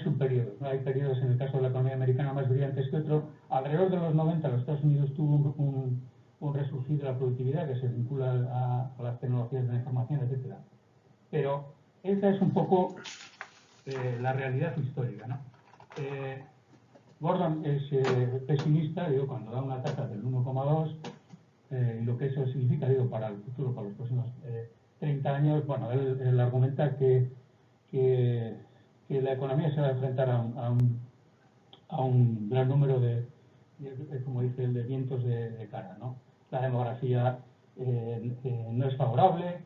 subperiodos, ¿no? Hay periodos, en el caso de la economía americana, más brillantes que otros. Alrededor de los 90, los Estados Unidos tuvo un resurgir de la productividad que se vincula a las tecnologías de la información, etc. Pero esa es un poco la realidad histórica, ¿no? Gordon es pesimista, digo, cuando da una tasa del 1,2, y lo que eso significa, digo, para el futuro, para los próximos 30 años, bueno, él argumenta que la economía se va a enfrentar a un gran número como dice él, de vientos de cara, ¿no? La demografía no es favorable,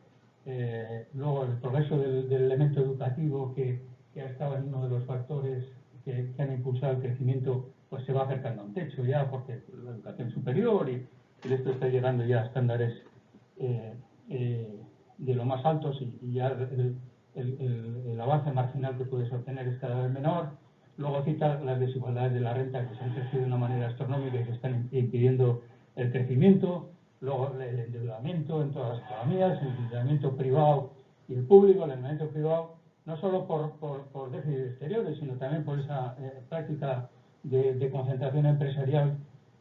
luego el progreso del elemento educativo que ha estado en uno de los factores que han impulsado el crecimiento, pues se va acercando a un techo ya, porque la educación superior y esto está llegando ya a estándares de lo más altos y ya el avance marginal que puedes obtener es cada vez menor. Luego cita las desigualdades de la renta que se han crecido de una manera astronómica y que están impidiendo el crecimiento. Luego el endeudamiento en todas las economías, el endeudamiento privado y el público, el endeudamiento privado, no solo por déficits exteriores, sino también por esa práctica de concentración empresarial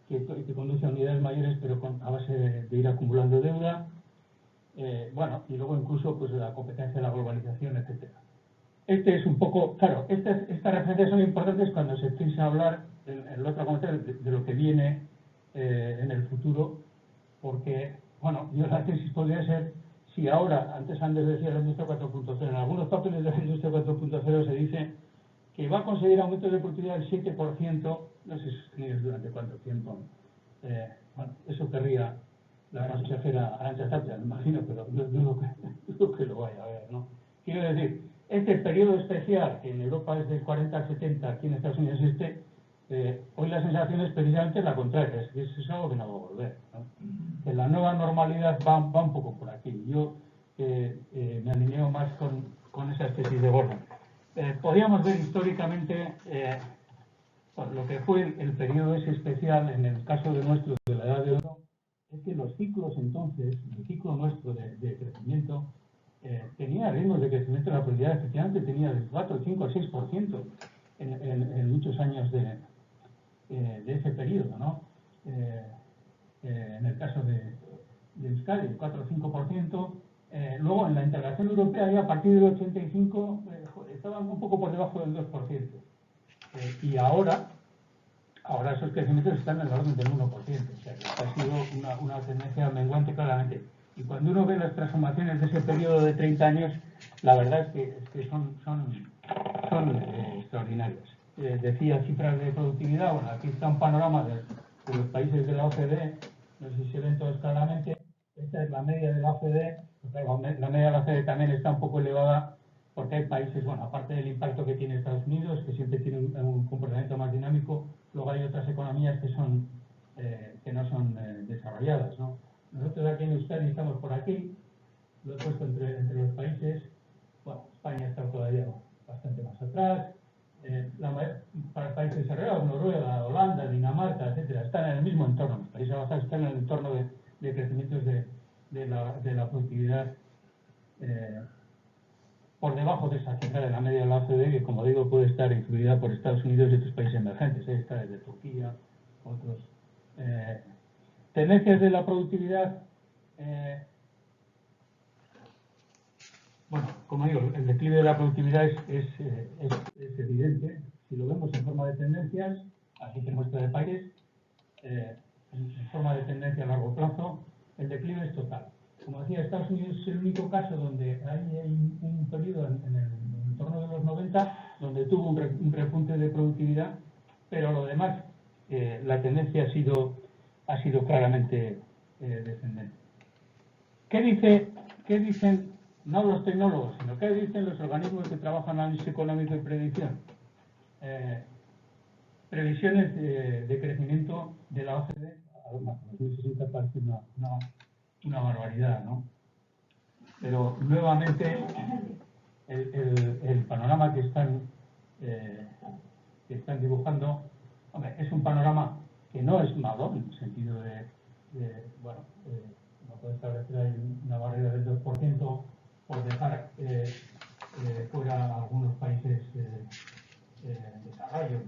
que conduce a unidades mayores, pero a base de ir acumulando deuda. Bueno, y luego incluso pues la competencia de la globalización, etcétera. Este es un poco, claro, estas referencias son importantes cuando se piensa hablar, en el otro comentario, de lo que viene en el futuro, porque, bueno, yo la tesis podría ser, si ahora, antes decía la industria 4.0, en algunos papeles de la industria 4.0 se dice que va a conseguir aumentos de productividad del 7%, no sé si durante cuánto tiempo. Bueno, eso querría la consejera Arantxa Tapia, me imagino, pero dudo que lo vaya a ver, ¿no? Quiero decir, este periodo especial, que en Europa es del 40 al 70, aquí en Estados Unidos hoy la sensación es precisamente la contraria, es que es algo que no va a volver, ¿no? Que la nueva normalidad va un poco por aquí. Yo me alineo más con esa especie de Gordon. Podríamos ver históricamente lo que fue el periodo ese especial, en el caso de nuestro, de la Edad de Oro, es que los ciclos entonces, el ciclo nuestro de crecimiento, tenía ritmos de crecimiento de la productividad, efectivamente tenía del 4, 5, 6% en muchos años de ese periodo, ¿no? En el caso de Euskadi, el 4 o 5%. Luego, en la integración europea, ya a partir del 85, estaban un poco por debajo del 2%. Y ahora esos crecimientos están en el orden del 1%. O sea, que ha sido una tendencia menguante claramente. Y cuando uno ve las transformaciones de ese periodo de 30 años, la verdad es que son extraordinarias. Decía cifras de productividad. Bueno, aquí está un panorama de los países de la OCDE. No sé si se ven todos claramente. Esta es la media de la OCDE. La media de la OCDE también está un poco elevada porque hay países, bueno, aparte del impacto que tiene Estados Unidos, que siempre tiene un comportamiento más dinámico, luego hay otras economías que no son desarrolladas, ¿no? Nosotros aquí en Euskadi estamos por aquí, lo he puesto entre los países. Bueno, España está todavía bastante más atrás. Para países desarrollados, Noruega, Holanda, Dinamarca, etcétera, están en el mismo entorno. Los países avanzados están en el entorno de crecimientos de la productividad por debajo de esa cifra de la media de la OCDE, que, como digo, puede estar influida por Estados Unidos y otros países emergentes. Está desde Turquía, otros. Tendencias de la productividad. Bueno, como digo, el declive de la productividad es evidente. Si lo vemos en forma de tendencias, aquí tenemos muestra de países, en forma de tendencia a largo plazo, el declive es total. Como decía, Estados Unidos es el único caso donde hay un periodo en el torno de los 90 donde tuvo un repunte de productividad, pero lo demás, la tendencia ha sido claramente descendente. ¿Qué dicen no los tecnólogos, sino qué dicen los organismos que trabajan en análisis económico y predicción? Previsiones de crecimiento de la OCDE a 2060 parece una barbaridad, ¿no? Pero nuevamente el panorama que están dibujando, hombre, es un panorama que no es malo en el sentido bueno, no puede establecer ahí una barrera del 2% por dejar fuera algunos países en desarrollo,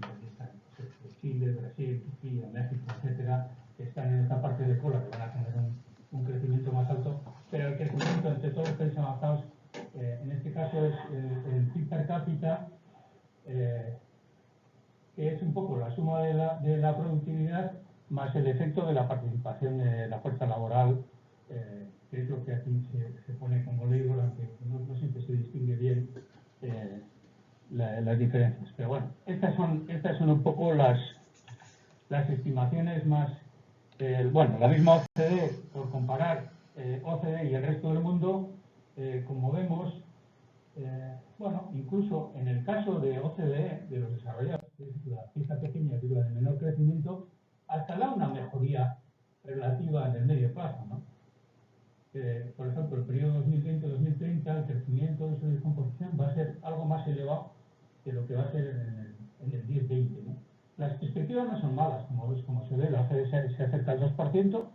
Chile, Brasil, Turquía, México, etcétera, que están en esta parte de cola, que van a tener un crecimiento más alto, pero el crecimiento entre todos los países avanzados, en este caso es el PIB per cápita, que es un poco la suma de la productividad más el efecto de la participación de la fuerza laboral, que es lo que aquí se pone como labor, aunque no siempre se distingue bien las diferencias. Pero bueno, estas son un poco las estimaciones más. Bueno, la misma OCDE, por comparar OCDE y el resto del mundo, como vemos, bueno, incluso en el caso de OCDE, de los desarrollados, que es la pieza pequeña, que es la de menor crecimiento, hasta da una mejoría relativa en el medio plazo, ¿no? Por ejemplo, el periodo 2020-2030, el crecimiento de su descomposición va a ser algo más elevado que lo que va a ser en el 10-20, ¿no? Las perspectivas no son malas, como se ve, la OCDE se acerca al 2%,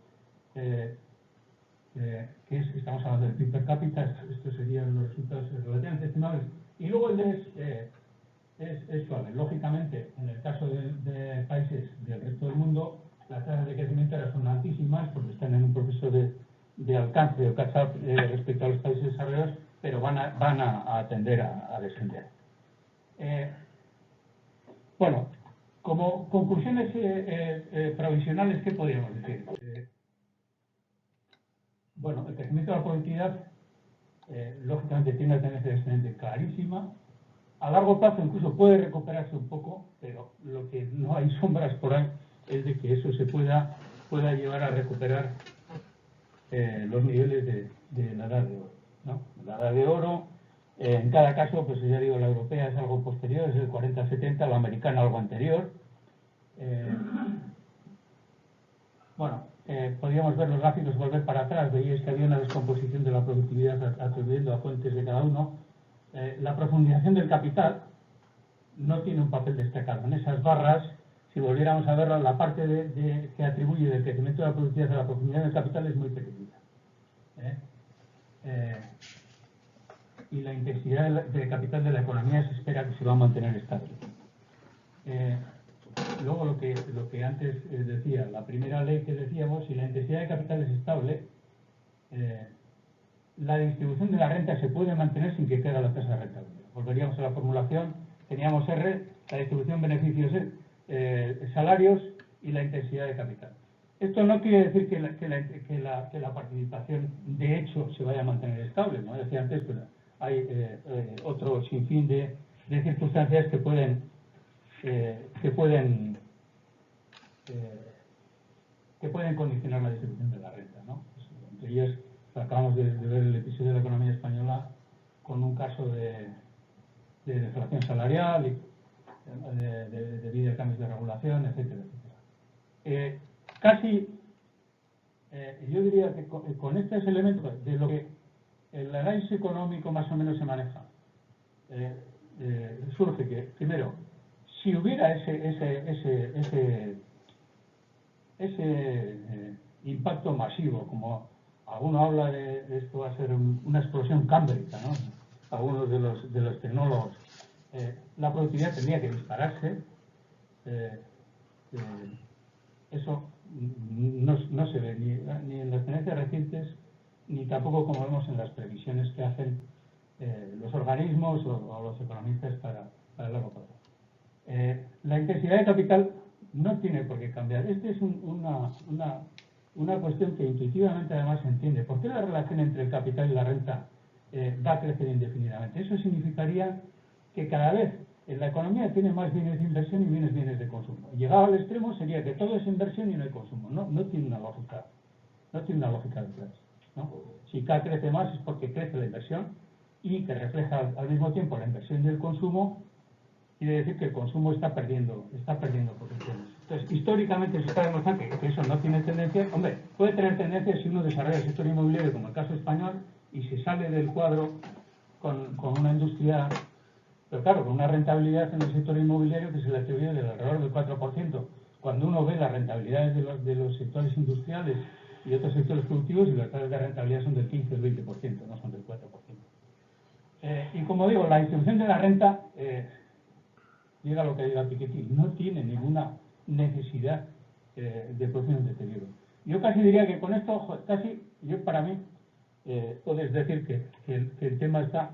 estamos hablando del PIB per cápita, estos serían los resultados relativamente estimables. Y luego el D es suave. Lógicamente, en el caso de países del resto del mundo, las tasas de crecimiento ahora son altísimas porque están en un proceso de alcance o catch-up respecto a los países desarrollados, pero van a tender a descender. Bueno, como conclusiones provisionales, ¿qué podríamos decir? Bueno, el crecimiento de la productividad, lógicamente, tiene una tendencia descendente clarísima. A largo plazo incluso puede recuperarse un poco, pero lo que no hay sombras por ahí es de que eso se pueda llevar a recuperar los niveles de la edad de oro, ¿no? La edad de oro, en cada caso, pues ya digo, la europea es algo posterior, es el 40-70, la americana algo anterior. Bueno, podríamos ver los gráficos, volver para atrás, veíais que había una descomposición de la productividad atribuyendo a fuentes de cada uno. La profundización del capital no tiene un papel destacado. En esas barras, si volviéramos a verla, la parte que atribuye del crecimiento de la productividad a la profundidad del capital es muy pequeñita. Y la intensidad del capital de la economía se espera que se va a mantener estable. luego lo que antes decía, la primera ley que decíamos, si la intensidad de capital es estable, la distribución de la renta se puede mantener sin que caiga la tasa de rentabilidad. Volveríamos a la formulación, teníamos R, la distribución beneficios, salarios y la intensidad de capital. Esto no quiere decir que la participación de hecho se vaya a mantener estable, ¿no? Decía antes, pero hay otro sinfín de circunstancias que pueden condicionar la distribución de la renta, ¿no? Pues, entre ellas, acabamos de ver el episodio de la economía española con un caso de deflación salarial y debido a cambios de regulación, etcétera, etcétera. Yo diría que con estos elementos de lo que el análisis económico más o menos se maneja, surge que, primero, si hubiera ese impacto masivo, como alguno habla de esto va a ser una explosión cámbrica, ¿no? Algunos de los tecnólogos, la productividad tendría que dispararse. Eso no se ve ni en las tendencias recientes, ni tampoco como vemos en las previsiones que hacen los organismos o los economistas para el largo plazo. La intensidad de capital no tiene por qué cambiar. Esta es una cuestión que intuitivamente además se entiende. ¿Por qué la relación entre el capital y la renta va a crecer indefinidamente? Eso significaría que cada vez la economía tiene más bienes de inversión y menos bienes de consumo. Llegado al extremo sería que todo es inversión y no hay consumo. No tiene una lógica. No tiene una lógica detrás, ¿no? Si K crece más es porque crece la inversión y que refleja al mismo tiempo la inversión y el consumo. Quiere decir que el consumo está perdiendo posiciones. Entonces, históricamente se está demostrando que eso no tiene tendencia. Hombre, puede tener tendencia si uno desarrolla el sector inmobiliario, como el caso español, y se sale del cuadro con una industria, pero claro, con una rentabilidad en el sector inmobiliario que se le atribuye del alrededor del 4%. Cuando uno ve las rentabilidades de los sectores industriales y otros sectores productivos, y las tasas de rentabilidad son del 15 o el 20%, no son del 4%. Y como digo, la distribución de la renta, diga lo que diga Piketty, no tiene ninguna necesidad de producir un deterioro. Yo casi diría que con esto, para mí, puedes decir que el tema está,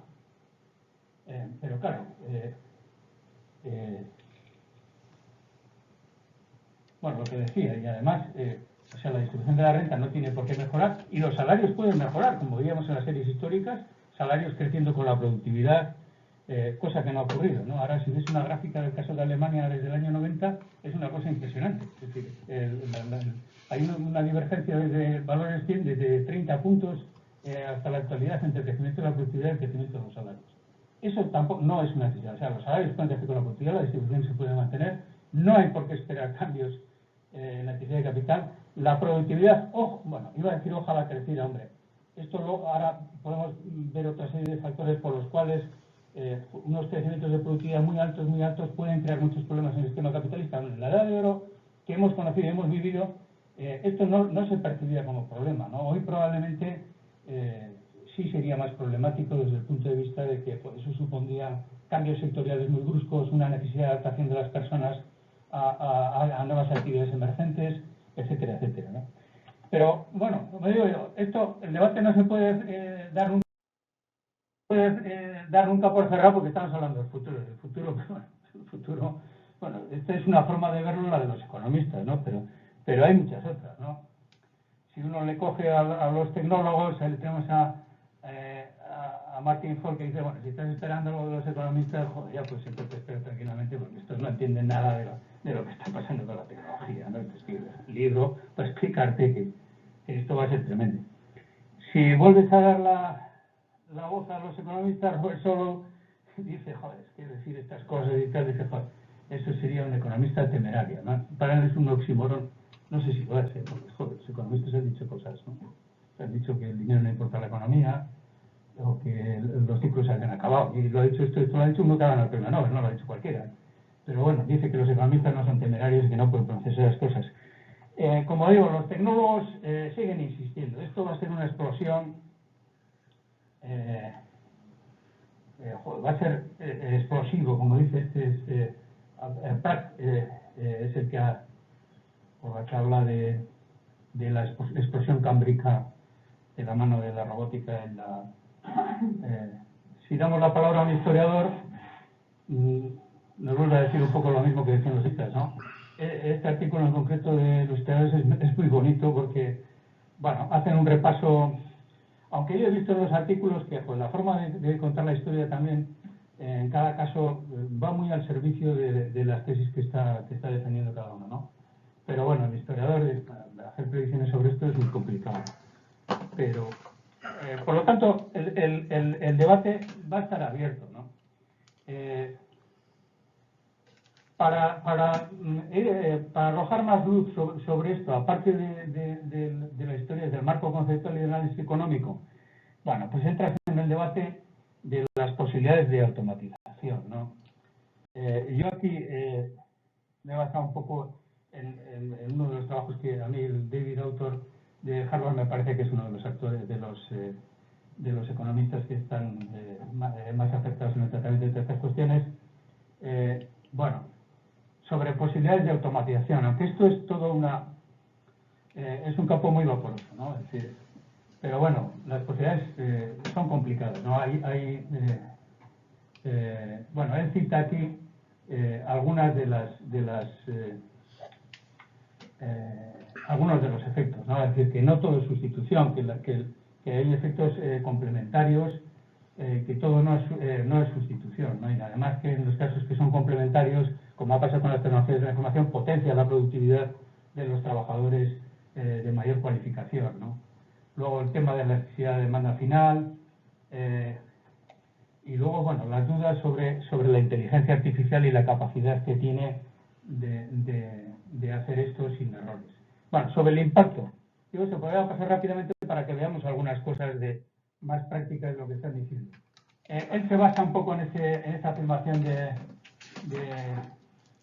pero claro, bueno, lo que decía, y además, o sea, la distribución de la renta no tiene por qué mejorar, y los salarios pueden mejorar, como veíamos en las series históricas, salarios creciendo con la productividad, cosa que no ha ocurrido, ¿no? Ahora, si ves una gráfica del caso de Alemania desde el año 90, es una cosa impresionante. Es decir, hay una divergencia de valores desde 30 puntos hasta la actualidad entre el crecimiento de la productividad y el crecimiento de los salarios. Eso tampoco no es una necesidad. O sea, los salarios pueden crecer con la productividad, la distribución se puede mantener, no hay por qué esperar cambios en la actividad de capital. La productividad, bueno, iba a decir ojalá creciera, hombre. Esto ahora podemos ver otra serie de factores por los cuales unos crecimientos de productividad muy altos pueden crear muchos problemas en el sistema capitalista. En la edad de oro que hemos conocido y hemos vivido, esto no se percibía como problema, ¿no? Hoy probablemente sí sería más problemático desde el punto de vista de que pues, eso supondría cambios sectoriales muy bruscos, una necesidad de adaptación de las personas a nuevas actividades emergentes, etcétera, etcétera, ¿no? Pero, bueno, como digo yo, el debate no se puede dar nunca por cerrado porque estamos hablando del futuro. El futuro, bueno, esta es una forma de verlo, la de los economistas, ¿no? Pero hay muchas otras, ¿no? Si uno le coge a los tecnólogos, ahí tenemos a Martin Hall que dice, bueno, si estás esperando algo de los economistas, joder, ya pues entonces espero tranquilamente porque estos no entienden nada de lo que está pasando con la tecnología, ¿no? Entonces, el libro para explicarte que esto va a ser tremendo. Si vuelves a dar la voz a los economistas, pues solo dice, joder, es que decir estas cosas y tal, dice, joder, eso sería un economista temerario, ¿no? Para él es un oxímoron, no sé si lo hace, porque, joder, los economistas han dicho cosas, ¿no? Han dicho que el dinero no importa a la economía, o que los ciclos se han acabado, y lo ha dicho esto lo ha dicho uno que ha ganado el premio Nobel, no lo ha dicho cualquiera. Pero bueno, dice que los economistas no son temerarios y que no pueden pronunciarse esas cosas. Como digo, los tecnólogos siguen insistiendo, esto va a ser una explosión, va a ser explosivo, como dice Pratt, es el que habla de la explosión cámbrica de la mano de la robótica en la... si damos la palabra a un historiador, nos vuelve a decir un poco lo mismo que decían los hijas, ¿no? Este artículo en concreto de los historiadores es muy bonito porque, bueno, hacen un repaso, aunque yo he visto en los artículos que pues, la forma de contar la historia también, en cada caso, va muy al servicio de las tesis que está defendiendo cada uno, ¿no? Pero bueno, el historiador, hacer predicciones sobre esto es muy complicado. Pero, por lo tanto, el debate va a estar abierto, ¿no? Para arrojar más luz sobre esto, aparte de la historia del marco conceptual y del análisis económico, bueno, pues entras en el debate de las posibilidades de automatización, ¿no? Yo aquí me he basado un poco en uno de los trabajos que a mí el David Autor de Harvard me parece que es uno de los actores de los economistas que están más afectados en el tratamiento de estas cuestiones. Bueno, sobre posibilidades de automatización, aunque esto es todo es un campo muy vaporoso, ¿no? Es decir, pero bueno, las posibilidades son complicadas, ¿no? Bueno, él cita aquí algunas algunos de los efectos, ¿no? Es decir, que no todo es sustitución, que hay efectos complementarios, que todo no es sustitución, ¿no? Y además que en los casos que son complementarios, como ha pasado con las tecnologías de la información, potencia la productividad de los trabajadores de mayor cualificación, ¿no? Luego el tema de la necesidad de demanda final, y luego, bueno, las dudas sobre la inteligencia artificial y la capacidad que tiene de hacer esto sin errores. Bueno, sobre el impacto, digo, se podría pasar rápidamente para que veamos algunas cosas más prácticas de lo que están diciendo. Él se basa un poco en esa afirmación de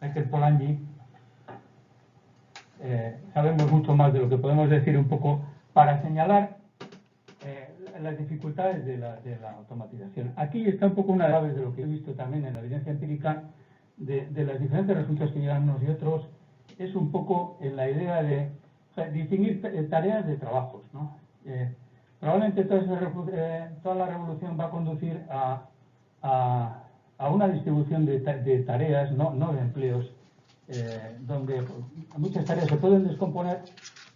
Michael Polanyi. Sabemos mucho más de lo que podemos decir un poco para señalar las dificultades de la automatización. Aquí está un poco una de las claves de lo que he visto también en la evidencia empírica de los diferentes resultados que llegan unos y otros, es un poco en la idea de distinguir tareas de trabajos, ¿no? Probablemente toda la revolución va a conducir a una distribución de tareas, no de empleos, donde muchas tareas se pueden descomponer,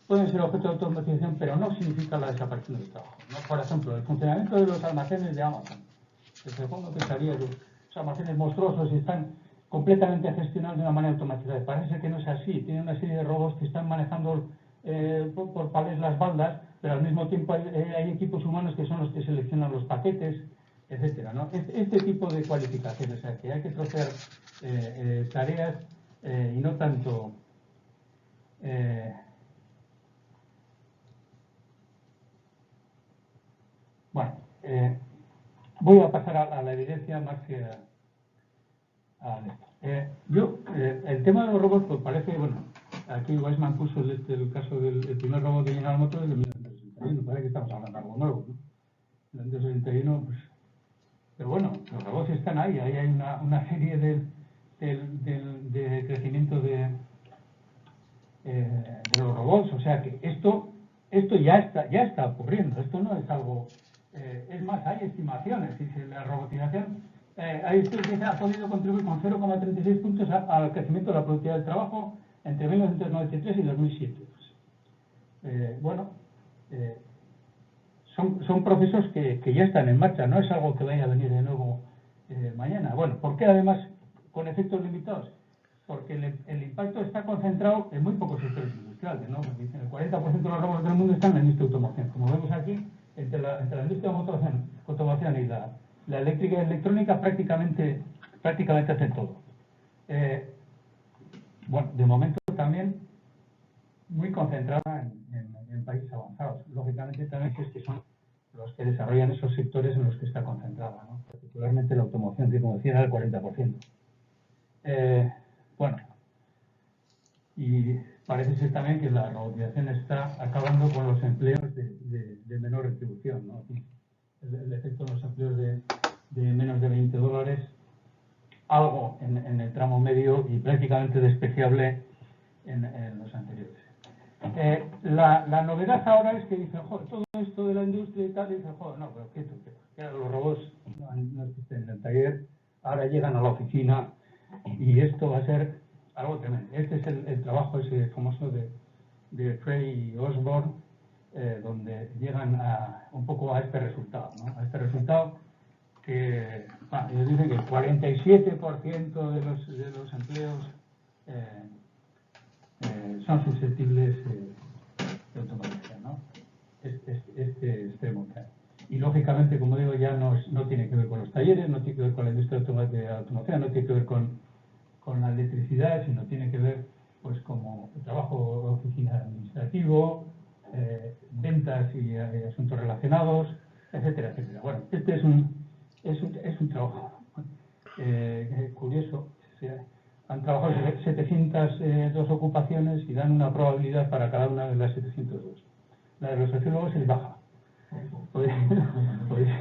pueden ser objeto de automatización, pero no significa la desaparición del trabajo, ¿no? Por ejemplo, el funcionamiento de los almacenes de Amazon. Desde el fondo pensaría que los almacenes monstruosos están completamente gestionados de una manera automatizada. Parece que no es así. Tienen una serie de robots que están manejando por palés las baldas, pero al mismo tiempo hay equipos humanos que son los que seleccionan los paquetes, etcétera, ¿no? Este tipo de cualificaciones, o sea, que hay que trocear tareas y no tanto bueno, voy a pasar a la evidencia más que a esto. El tema de los robots, pues parece, bueno, aquí Weissman puso el caso del primer robot de General Motors de 1961, parece que estamos hablando de algo nuevo, ¿no? En 1961, pues, pero bueno, los robots están ahí hay una serie de crecimiento de los robots, o sea que esto ya está ocurriendo, esto no es algo, es más, hay estimaciones, dice la robotización, hay estudios que ha podido contribuir con 0,36 puntos al crecimiento de la productividad del trabajo entre 1993 y 2007. Bueno, son procesos que ya están en marcha, no es algo que vaya a venir de nuevo mañana. Bueno, ¿por qué además con efectos limitados? Porque el impacto está concentrado en muy pocos sectores industriales, ¿no? Porque dicen, el 40% de los robots del mundo están en la industria de automoción. Como vemos aquí, entre la industria de automoción y la eléctrica y electrónica prácticamente hacen todo. Bueno, de momento también muy concentrada en países avanzados. Lógicamente también es que son los que desarrollan esos sectores en los que está concentrada, ¿no? Particularmente la automoción, que como decía era el 40%. Bueno, y parece ser también que la robotización está acabando con los empleos de menor retribución, ¿no? El efecto en los empleos de menos de $20 algo en el tramo medio y prácticamente despreciable en los anteriores. La novedad ahora es que dicen, joder, todo esto de la industria y tal, y dicen, joder, no, pero quieto, que los robots no es que estén en el taller, ahora llegan a la oficina y esto va a ser algo tremendo. Este es el trabajo ese famoso de Frey y Osborne, donde llegan un poco a este resultado, ¿no? A este resultado que ellos dicen que el 47% de los empleos son susceptibles de automatización, ¿no? Este extremo que hay. Y lógicamente, como digo, ya no tiene que ver con los talleres, no tiene que ver con la industria de automoción, no tiene que ver con la electricidad, sino tiene que ver pues como trabajo de oficina administrativo, ventas y asuntos relacionados, etcétera, etcétera. Bueno, este es un trabajo curioso. Han trabajado 702 ocupaciones y dan una probabilidad para cada una de las 702. La de los sociólogos es baja. Podéis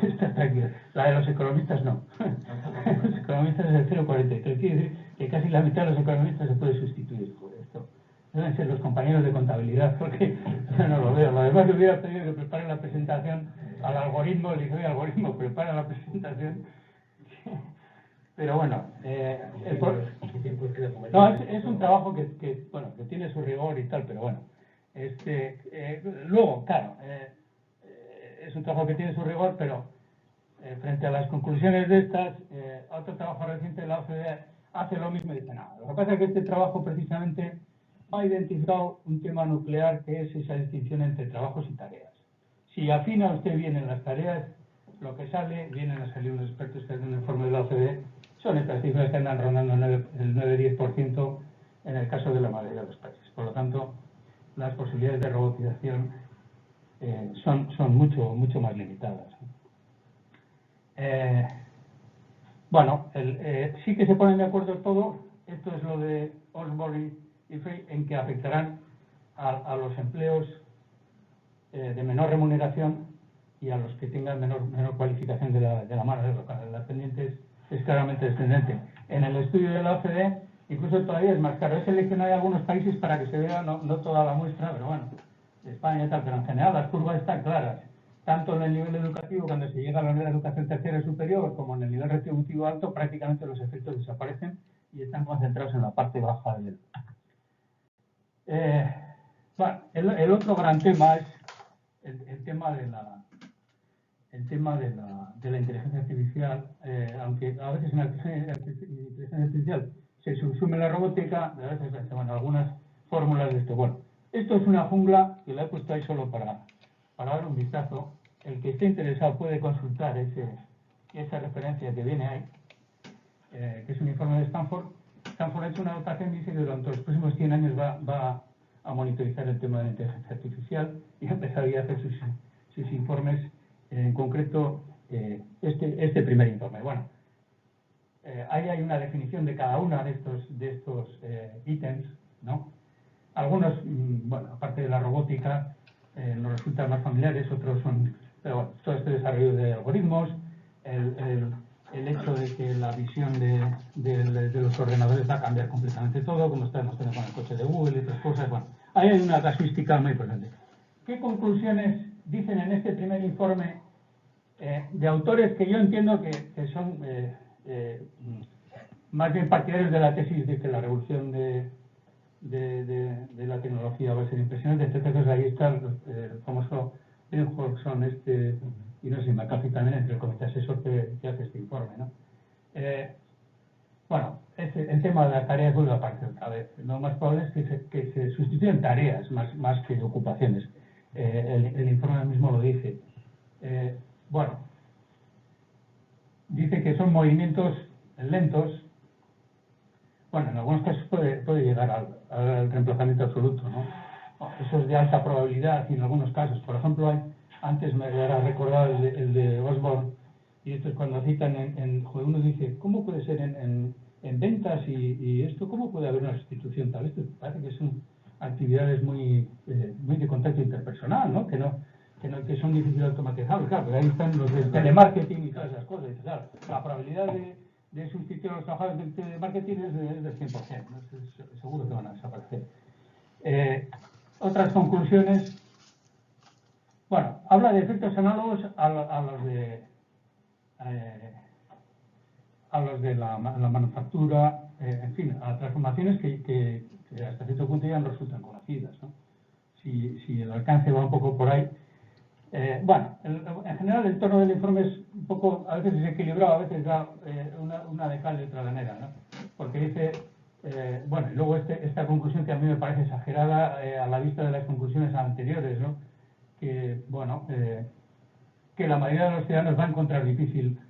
estar tranquilos. La de los economistas no. Los economistas es el 0,43. Quiere decir que casi la mitad de los economistas se puede sustituir por esto. Deben ser los compañeros de contabilidad, porque yo no lo veo. Lo demás le hubiera pedido que preparen la presentación al algoritmo. Le dije, oye, algoritmo, prepara la presentación. Pero bueno, no, es un trabajo que tiene su rigor y tal, pero bueno. Luego, claro, es un trabajo que tiene su rigor, pero frente a las conclusiones de estas, otro trabajo reciente de la OCDE hace lo mismo y dice nada. Lo que pasa es que este trabajo precisamente ha identificado un tema nuclear que es esa distinción entre trabajos y tareas. Si afina usted bien en las tareas, lo que sale, vienen a salir unos expertos que hacen un informe de la OCDE, son estas cifras que andan rondando el 9-10% en el caso de la mayoría de los países. Por lo tanto, las posibilidades de robotización son mucho más limitadas. Sí que se ponen de acuerdo todos. Esto es lo de Osborne y Frey, en que afectarán a los empleos de menor remuneración y a los que tengan menor cualificación de la mano de obra. La tendiente es claramente descendente. En el estudio de la OCDE, incluso todavía es más claro. He seleccionado algunos países para que se vea, no toda la muestra, pero bueno, de España y tal, pero en general las curvas están claras. Tanto en el nivel educativo, cuando se llega a la educación terciaria y superior, como en el nivel retributivo alto, prácticamente los efectos desaparecen y están concentrados en la parte baja del... el otro gran tema es el tema de la inteligencia artificial, aunque a veces en la inteligencia artificial se subsume la robótica, a veces algunas fórmulas de esto. Bueno, esto es una jungla que la he puesto ahí solo para dar un vistazo. El que esté interesado puede consultar esa referencia que viene ahí, que es un informe de Stanford. Stanford ha hecho una dotación y dice que durante los próximos 100 años va a monitorizar el tema de la inteligencia artificial y empezaría a hacer sus informes, en concreto este primer informe. Bueno, ahí hay una definición de cada uno de estos ítems, ¿no? Algunos, aparte de la robótica, nos resultan más familiares, otros son, pero bueno, todo este desarrollo de algoritmos, el hecho de que la visión de los ordenadores va a cambiar completamente todo, como estamos teniendo con el coche de Google y otras cosas. Bueno, ahí hay una casuística muy importante. ¿Qué conclusiones dicen en este primer informe de autores que yo entiendo que son más bien partidarios de la tesis de que la revolución de la tecnología va a ser impresionante? Entonces ahí está el famoso Ben Hodgson, y no sé, McAfee también, entre el comité asesor que hace este informe, ¿no? El tema de las tareas vuelve a aparecer otra vez. Lo más probable es que se sustituyan tareas más que ocupaciones. El informe mismo lo dice. Dice que son movimientos lentos. Bueno, en algunos casos puede llegar al reemplazamiento absoluto, ¿no? Eso es de alta probabilidad y en algunos casos. Por ejemplo, antes me había recordado el de Osborne, y esto es cuando citan uno dice, ¿cómo puede ser en ventas y esto? ¿Cómo puede haber una sustitución tal? Esto parece que son actividades muy de contacto interpersonal, ¿no? Que son difíciles de automatizar. Claro, pero ahí están los del telemarketing y todas esas cosas. Y claro, la probabilidad de sustituir a los trabajadores de marketing es del 100%, ¿no? Seguro que van a desaparecer. Otras conclusiones, bueno, habla de efectos análogos a los de la manufactura, en fin, a transformaciones que hasta cierto punto ya no resultan conocidas, ¿no? Si el alcance va un poco por ahí. Bueno, en general el tono del informe es un poco, a veces desequilibrado, a veces da una de cal y otra de arena, ¿no? Porque dice, bueno, y luego esta conclusión que a mí me parece exagerada a la vista de las conclusiones anteriores, ¿no? Que, bueno, que la mayoría de los ciudadanos va a encontrar difícil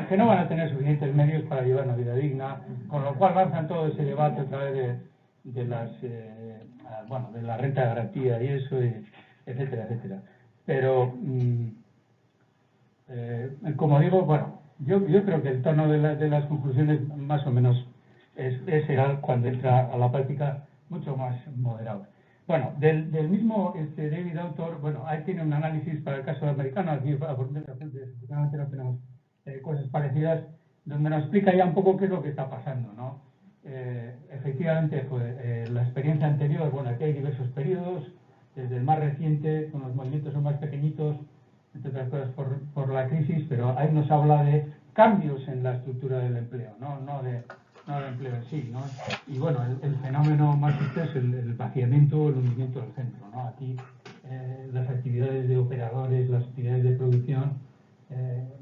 que no van a tener suficientes medios para llevar una vida digna, con lo cual lanzan todo ese debate a través de la renta de garantía y eso, etcétera, etcétera. Pero, como digo, bueno, yo creo que el tono de las conclusiones más o menos será, cuando entra a la práctica, mucho más moderado. Bueno, del mismo David Autor, bueno, ahí tiene un análisis para el caso americano, aquí afortunadamente no tenemos cosas parecidas, donde nos explica ya un poco qué es lo que está pasando, ¿no? Efectivamente, pues, la experiencia anterior, bueno, aquí hay diversos periodos, desde el más reciente, con los movimientos son más pequeñitos, entre otras cosas por la crisis, pero ahí nos habla de cambios en la estructura del empleo, no del empleo en sí, ¿no? Y bueno, el fenómeno más fuerte es el vaciamiento, el hundimiento del centro, ¿no? Aquí las actividades de operadores, las actividades de producción,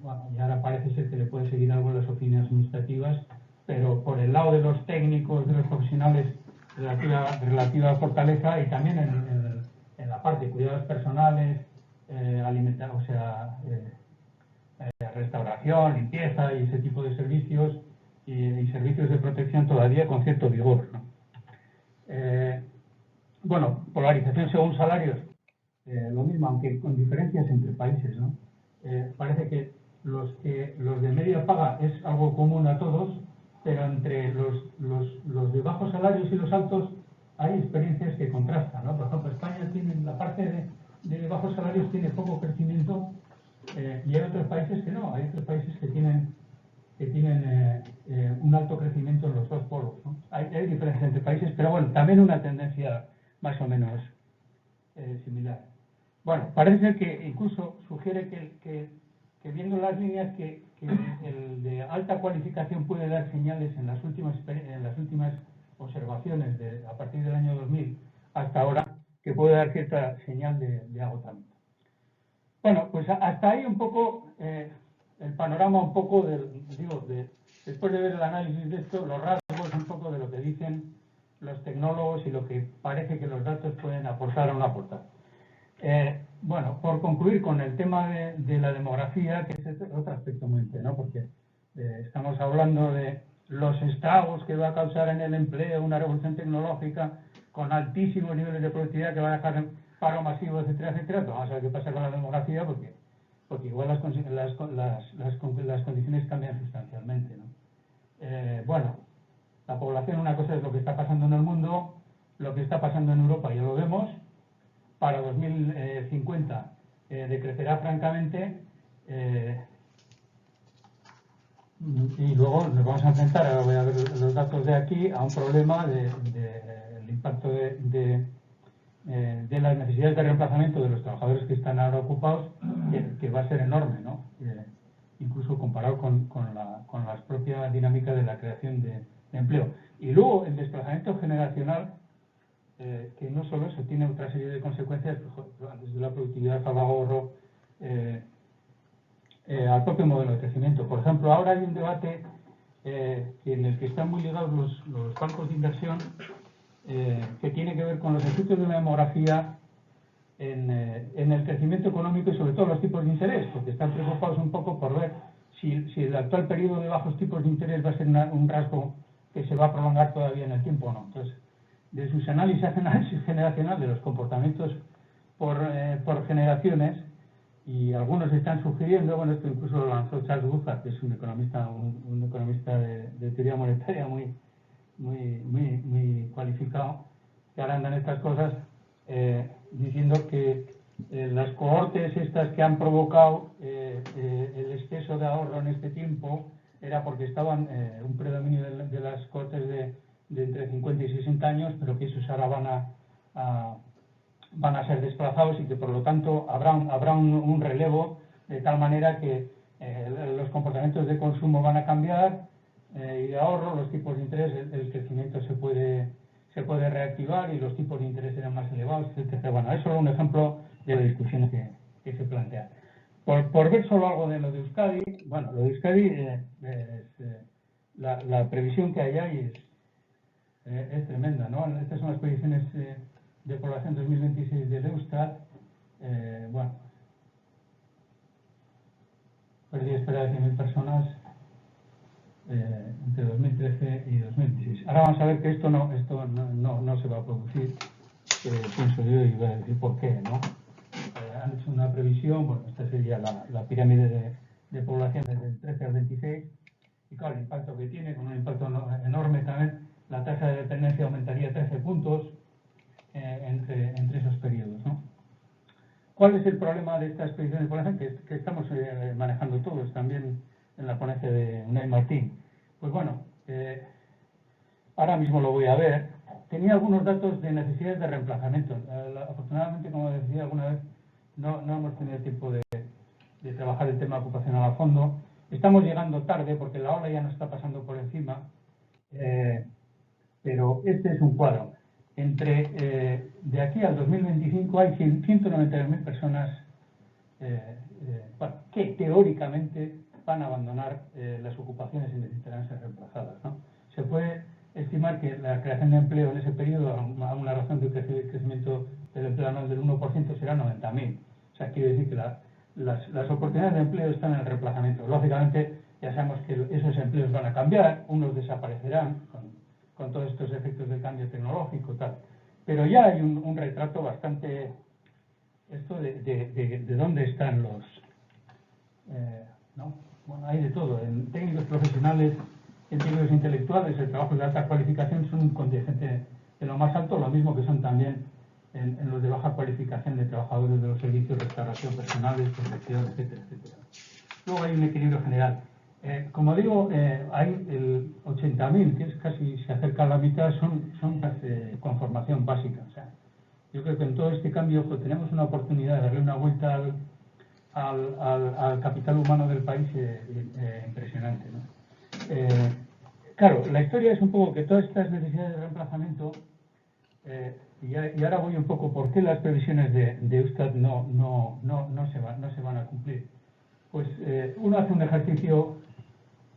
bueno, y ahora parece ser que le puede seguir algo en las oficinas administrativas, pero por el lado de los técnicos, de los profesionales, relativa fortaleza, y también en la parte de cuidados personales, restauración, limpieza y ese tipo de servicios, y servicios de protección todavía con cierto vigor, ¿no? Bueno, polarización según salarios, lo mismo, aunque con diferencias entre países, ¿no? Parece que los de media paga es algo común a todos, pero entre los de bajos salarios y los altos hay experiencias que contrastan, ¿no? Por ejemplo, España tiene, la parte de bajos salarios tiene poco crecimiento, y hay otros países que no, hay otros países que tienen un alto crecimiento en los dos polos, ¿no? Hay diferencias entre países, pero bueno, también una tendencia más o menos similar. Bueno, parece ser que incluso sugiere que viendo las líneas que el de alta cualificación puede dar señales en las últimas observaciones a partir del año 2000 hasta ahora, que puede dar cierta señal de agotamiento. Bueno, pues hasta ahí un poco el panorama un poco después de ver el análisis de esto, los rasgos un poco de lo que dicen los tecnólogos y lo que parece que los datos pueden aportar o no aportar. Bueno, por concluir con el tema de la demografía, que es otro aspecto muy importante, ¿no? Porque estamos hablando de los estragos que va a causar en el empleo una revolución tecnológica con altísimos niveles de productividad que va a dejar paro masivo, etcétera, etcétera. Pero vamos a ver qué pasa con la demografía, porque igual las condiciones cambian sustancialmente, ¿no? Bueno, la población, una cosa es lo que está pasando en el mundo, lo que está pasando en Europa ya lo vemos. Para 2050 decrecerá francamente, y luego nos vamos a enfrentar, ahora voy a ver los datos de aquí, a un problema del impacto de las necesidades de reemplazamiento de los trabajadores que están ahora ocupados, que va a ser enorme, ¿no? Incluso comparado con las propias dinámicas de la creación de empleo. Y luego el desplazamiento generacional, que no solo eso, tiene otra serie de consecuencias, desde la productividad al ahorro, al propio modelo de crecimiento. Por ejemplo, ahora hay un debate en el que están muy ligados los bancos de inversión, que tiene que ver con los efectos de la demografía en el crecimiento económico y sobre todo los tipos de interés, porque están preocupados un poco por ver si el actual periodo de bajos tipos de interés va a ser un rasgo que se va a prolongar todavía en el tiempo o no. Entonces, de sus análisis generacional de los comportamientos por generaciones, y algunos están sugiriendo, bueno, esto incluso lo lanzó Charles Buffett, que es un economista de teoría monetaria muy cualificado, que ahora andan estas cosas, diciendo que las cohortes estas que han provocado el exceso de ahorro en este tiempo era porque estaban un predominio de las cohortes de entre 50 y 60 años, pero que esos ahora van a ser desplazados y que por lo tanto habrá un relevo de tal manera que los comportamientos de consumo van a cambiar y de ahorro, los tipos de interés, el crecimiento se puede reactivar y los tipos de interés serán más elevados, etc. Bueno, eso es un ejemplo de las discusiones que se plantean. Por ver solo algo de lo de Euskadi, bueno, lo de Euskadi, la previsión que hay ahí es tremenda, ¿no? Estas son las previsiones de población 2026 del Eustat. Bueno, pérdida esperada de 100.000 personas entre 2013 y 2016. Ahora vamos a ver que esto no se va a producir, pienso yo, y voy a decir por qué, ¿no? Han hecho una previsión, bueno, esta sería la pirámide de población desde el 13 al 26, y claro, el impacto que tiene, con un impacto enorme también, la tasa de dependencia aumentaría 13 puntos entre esos periodos, ¿no? ¿Cuál es el problema de estas previsiones de población que estamos manejando todos también en la ponencia de Unai Martín? Pues bueno, ahora mismo lo voy a ver. Tenía algunos datos de necesidades de reemplazamiento. Afortunadamente, como decía alguna vez, no hemos tenido tiempo de trabajar el tema ocupacional a fondo. Estamos llegando tarde porque la ola ya nos está pasando por encima, pero este es un cuadro. De aquí al 2025 hay 192.000 personas que teóricamente van a abandonar las ocupaciones y necesitarán ser reemplazadas, ¿no? Se puede estimar que la creación de empleo en ese periodo, a una razón de crecimiento del empleo anual del 1%, será 90.000. O sea, quiere decir que las oportunidades de empleo están en el reemplazamiento. Lógicamente, ya sabemos que esos empleos van a cambiar, unos desaparecerán con todos estos efectos del cambio tecnológico, tal. Pero ya hay un retrato bastante, esto de dónde están los, ¿no? Bueno, hay de todo. En técnicos profesionales, en técnicos intelectuales, el trabajo de alta cualificación son un contingente de lo más alto, lo mismo que son también en los de baja cualificación de trabajadores de los servicios, restauración, personales, protección, etcétera, etcétera. Luego hay un equilibrio general. Como digo, hay el 80.000, que es casi, se acerca a la mitad, son con formación básica. O sea, yo creo que en todo este cambio pues, tenemos una oportunidad de darle una vuelta al capital humano del país impresionante, ¿no? Claro, la historia es un poco que todas estas necesidades de reemplazamiento, y ahora voy un poco por qué las previsiones de Eustat no se van a cumplir. Pues uno hace un ejercicio.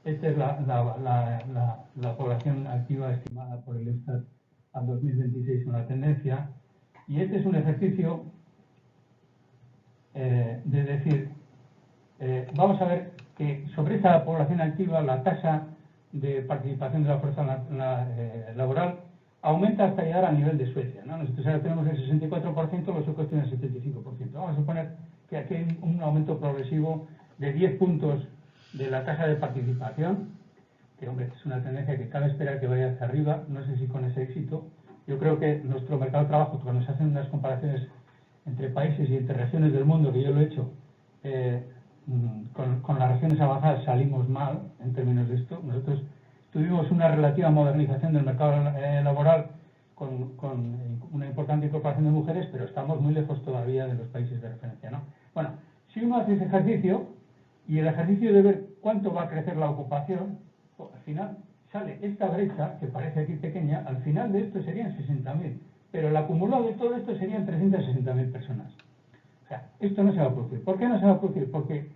Esta es la población activa estimada por el Eustat al 2026 con la tendencia. Y este es un ejercicio de decir, vamos a ver que sobre esa población activa la tasa de participación de la fuerza laboral aumenta hasta llegar al nivel de Suecia, ¿no? Nosotros ahora tenemos el 64%, los suecos tienen el 75%. Vamos a suponer que aquí hay un aumento progresivo de 10 puntos de la tasa de participación, que hombre, es una tendencia que cabe esperar que vaya hacia arriba, no sé si con ese éxito. Yo creo que nuestro mercado de trabajo, cuando se hacen unas comparaciones entre países y entre regiones del mundo, que yo lo he hecho, con las regiones avanzadas salimos mal en términos de esto. Nosotros tuvimos una relativa modernización del mercado laboral con una importante incorporación de mujeres, pero estamos muy lejos todavía de los países de referencia, ¿no? Bueno, si uno hace ese ejercicio, y el ejercicio de ver cuánto va a crecer la ocupación, pues, al final sale esta brecha, que parece aquí pequeña, al final de esto serían 60.000, pero el acumulado de todo esto serían 360.000 personas. O sea, esto no se va a producir. ¿Por qué no se va a producir? Porque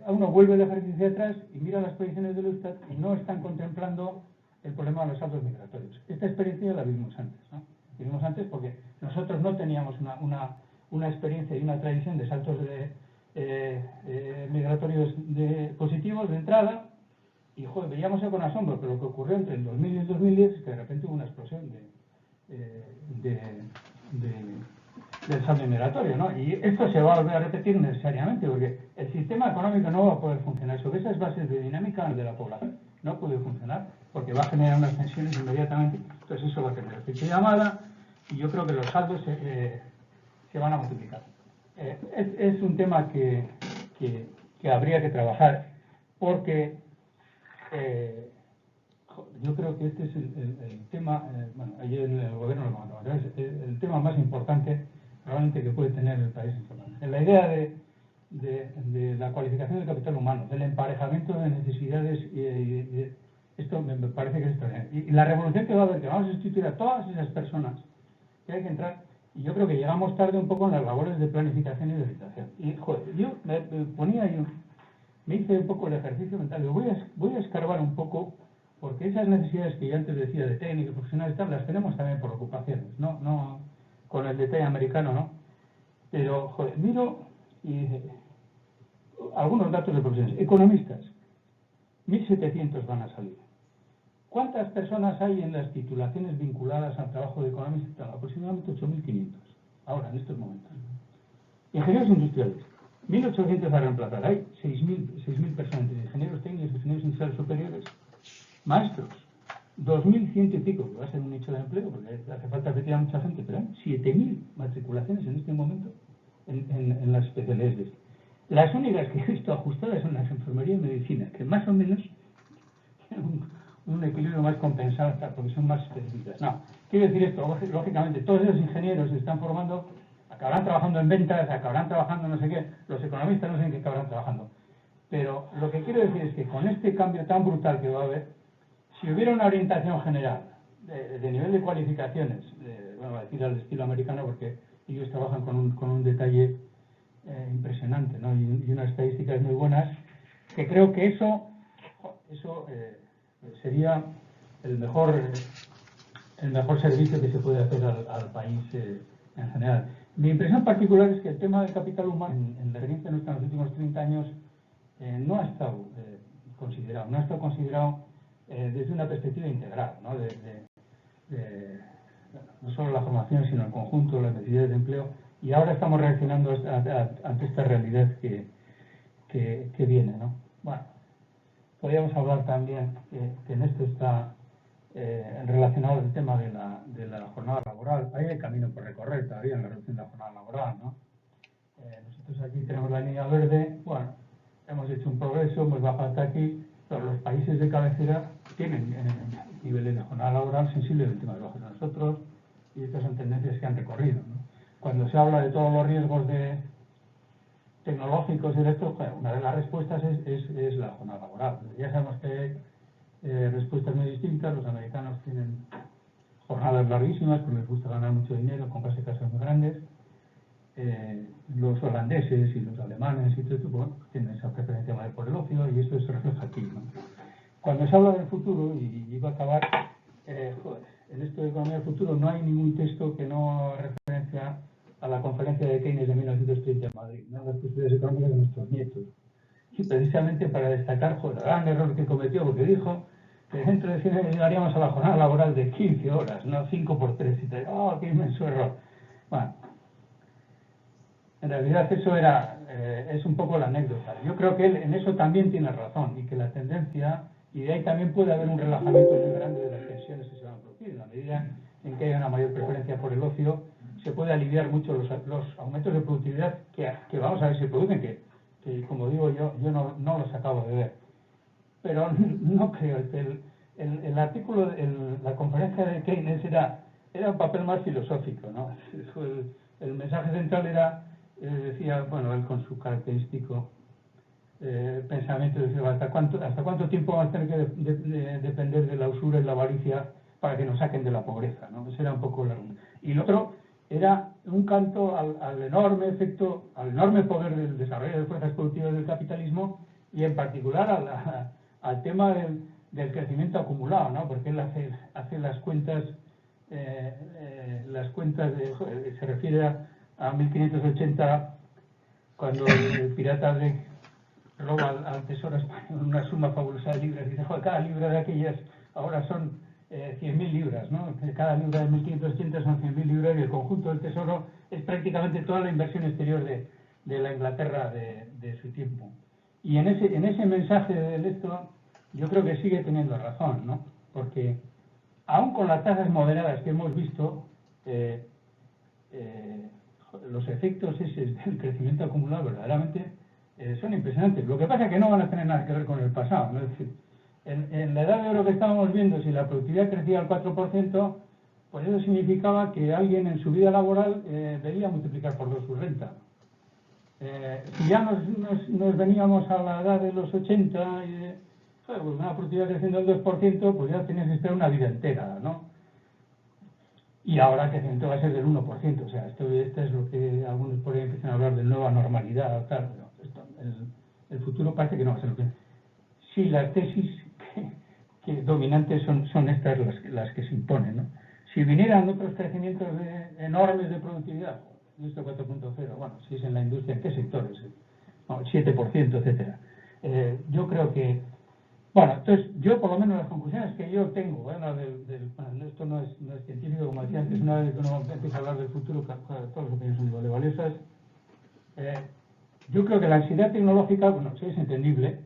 uno vuelve el ejercicio de atrás y mira las previsiones del Eustat y no están contemplando el problema de los saltos migratorios. Esta experiencia la vivimos antes, ¿no? La vivimos antes porque nosotros no teníamos una experiencia y una tradición de saltos migratorios positivos de entrada, y joder, veíamos con asombro, pero lo que ocurrió entre el 2000 y el 2010 es que de repente hubo una explosión del saldo migratorio, ¿no? Y esto se va a volver a repetir necesariamente, porque el sistema económico no va a poder funcionar sobre esas bases de dinámica de la población. No puede funcionar, porque va a generar unas tensiones inmediatamente. Entonces eso va a tener efecto llamada, y yo creo que los saldos se van a multiplicar. Es un tema que habría que trabajar, porque yo creo que este es el tema, bueno, ayer el gobierno lo comentaba, es el tema más importante realmente que puede tener el país. En la idea de la cualificación del capital humano, del emparejamiento de necesidades, esto me parece que es extraordinario. Y la revolución que va a haber, que vamos a sustituir a todas esas personas que hay que entrar, y yo creo que llegamos tarde un poco en las labores de planificación y de orientación. Y, joder, yo me ponía ahí, me hice un poco el ejercicio mental, digo, voy a escarbar un poco, porque esas necesidades que yo antes decía de técnicos, profesionales, las tenemos también por ocupaciones, no con el detalle americano, ¿no? Pero, joder, miro y algunos datos de profesiones. Economistas, 1.700 van a salir. ¿Cuántas personas hay en las titulaciones vinculadas al trabajo de economista? Aproximadamente 8.500, ahora, en estos momentos. Ingenieros industriales, 1.800 a reemplazar. Hay 6.000 personas, ingenieros técnicos, ingenieros industriales superiores. Maestros, 2.100 y pico, que va a ser un nicho de empleo, porque hace falta que tenga mucha gente, pero hay 7.000 matriculaciones en este momento en las especialidades. Las únicas que he visto ajustadas son las enfermería y medicina, que más o menos tienen un equilibrio más compensado, porque son más específicas. No, quiero decir esto, lógicamente todos esos ingenieros se están formando, acabarán trabajando en ventas, acabarán trabajando no sé qué, los economistas no sé en qué acabarán trabajando. Pero lo que quiero decir es que con este cambio tan brutal que va a haber, si hubiera una orientación general de nivel de cualificaciones, bueno, a decir al estilo americano, porque ellos trabajan con un detalle impresionante, ¿no? y unas estadísticas muy buenas, que creo que eso sería el mejor servicio que se puede hacer al país en general. Mi impresión particular es que el tema del capital humano, en la experiencia nuestra en los últimos 30 años, no ha estado considerado desde una perspectiva integral, ¿no? No solo la formación, sino el conjunto, las necesidades de empleo, y ahora estamos reaccionando ante esta realidad que viene, ¿no? Bueno, podríamos hablar también que en esto está relacionado el tema de la jornada laboral. Hay camino por recorrer todavía en la reducción de la jornada laboral, ¿no? Nosotros aquí tenemos la línea verde, bueno, hemos hecho un progreso, hemos bajado hasta aquí, pero los países de cabecera tienen niveles de jornada laboral sensiblemente más bajos que nosotros, y estas son tendencias que han recorrido, ¿no? Cuando se habla de todos los riesgos tecnológicos y de esto, una de las respuestas es la jornada laboral. Ya sabemos que hay respuestas muy distintas. Los americanos tienen jornadas larguísimas porque les gusta ganar mucho dinero, comprarse casas muy grandes. Los holandeses y los alemanes y todo esto, bueno, tienen esa preferencia mayor por el ocio, y esto se refleja aquí, ¿no? Cuando se habla del futuro, y iba a acabar, en esto de economía del futuro no hay ningún texto que no haga referencia a la conferencia de Keynes de 1930 en Madrid, ¿no? Las posibilidades económicas de nuestros nietos. Y precisamente para destacar el gran error que cometió, porque dijo que dentro de 100 años llegaríamos a la jornada laboral de 15 horas, no 5 por 3. Y te digo, qué inmenso error. Bueno, en realidad eso es un poco la anécdota. Yo creo que él en eso también tiene razón, y que la tendencia, y de ahí también puede haber un relajamiento muy grande de las tensiones que se van a producir. En la medida en que haya una mayor preferencia por el ocio, se puede aliviar mucho los aumentos de productividad que vamos a ver si producen, que como digo yo no los acabo de ver. Pero no creo que el artículo, la conferencia de Keynes era un papel más filosófico, ¿no? El mensaje central decía, bueno, él con su característico pensamiento, decía, ¿hasta cuánto tiempo vamos a tener que depender de la usura y la avaricia para que nos saquen de la pobreza, ¿no? Ese era un poco el argumento. Y lo otro era un canto al enorme efecto, al enorme poder del desarrollo de fuerzas productivas del capitalismo, y en particular al tema del crecimiento acumulado, ¿no? Porque él hace las cuentas, se refiere a 1580, cuando el pirata roba al tesoro español una suma fabulosa de libras, y dice, joder, cada libra de aquellas ahora son 100.000 libras, ¿no? Cada libra de 1580 son 100.000 libras, y el conjunto del tesoro es prácticamente toda la inversión exterior de la Inglaterra de su tiempo. Y en ese mensaje de esto, yo creo que sigue teniendo razón, ¿no? Porque aún con las tasas moderadas que hemos visto, los efectos esos del crecimiento acumulado verdaderamente son impresionantes. Lo que pasa es que no van a tener nada que ver con el pasado, ¿no? Es decir, en la edad de oro que estábamos viendo, si la productividad crecía al 4%, pues eso significaba que alguien en su vida laboral debía multiplicar por 2 su renta. Si ya nos veníamos a la edad de los 80 y pues una productividad creciendo al 2%, pues ya tenías que esperar una vida entera, ¿no? Y ahora el crecimiento va a ser del 1%, o sea, esto es lo que algunos por ahí empiezan a hablar de nueva normalidad, claro, el futuro parece que no va a ser lo que... Sí, las tesis que dominantes son estas las que se imponen, ¿no? Si vinieran otros crecimientos enormes de productividad, industria 4.0, bueno, si es en la industria, ¿en qué sectores? No, 7%, etcétera. Yo creo que, bueno, entonces, yo por lo menos las conclusiones que yo tengo, bueno, esto no es científico, como decía antes, una vez que uno empieza a hablar del futuro, todas las opiniones son igual de valiosas. Yo creo que la ansiedad tecnológica, bueno, sí es entendible,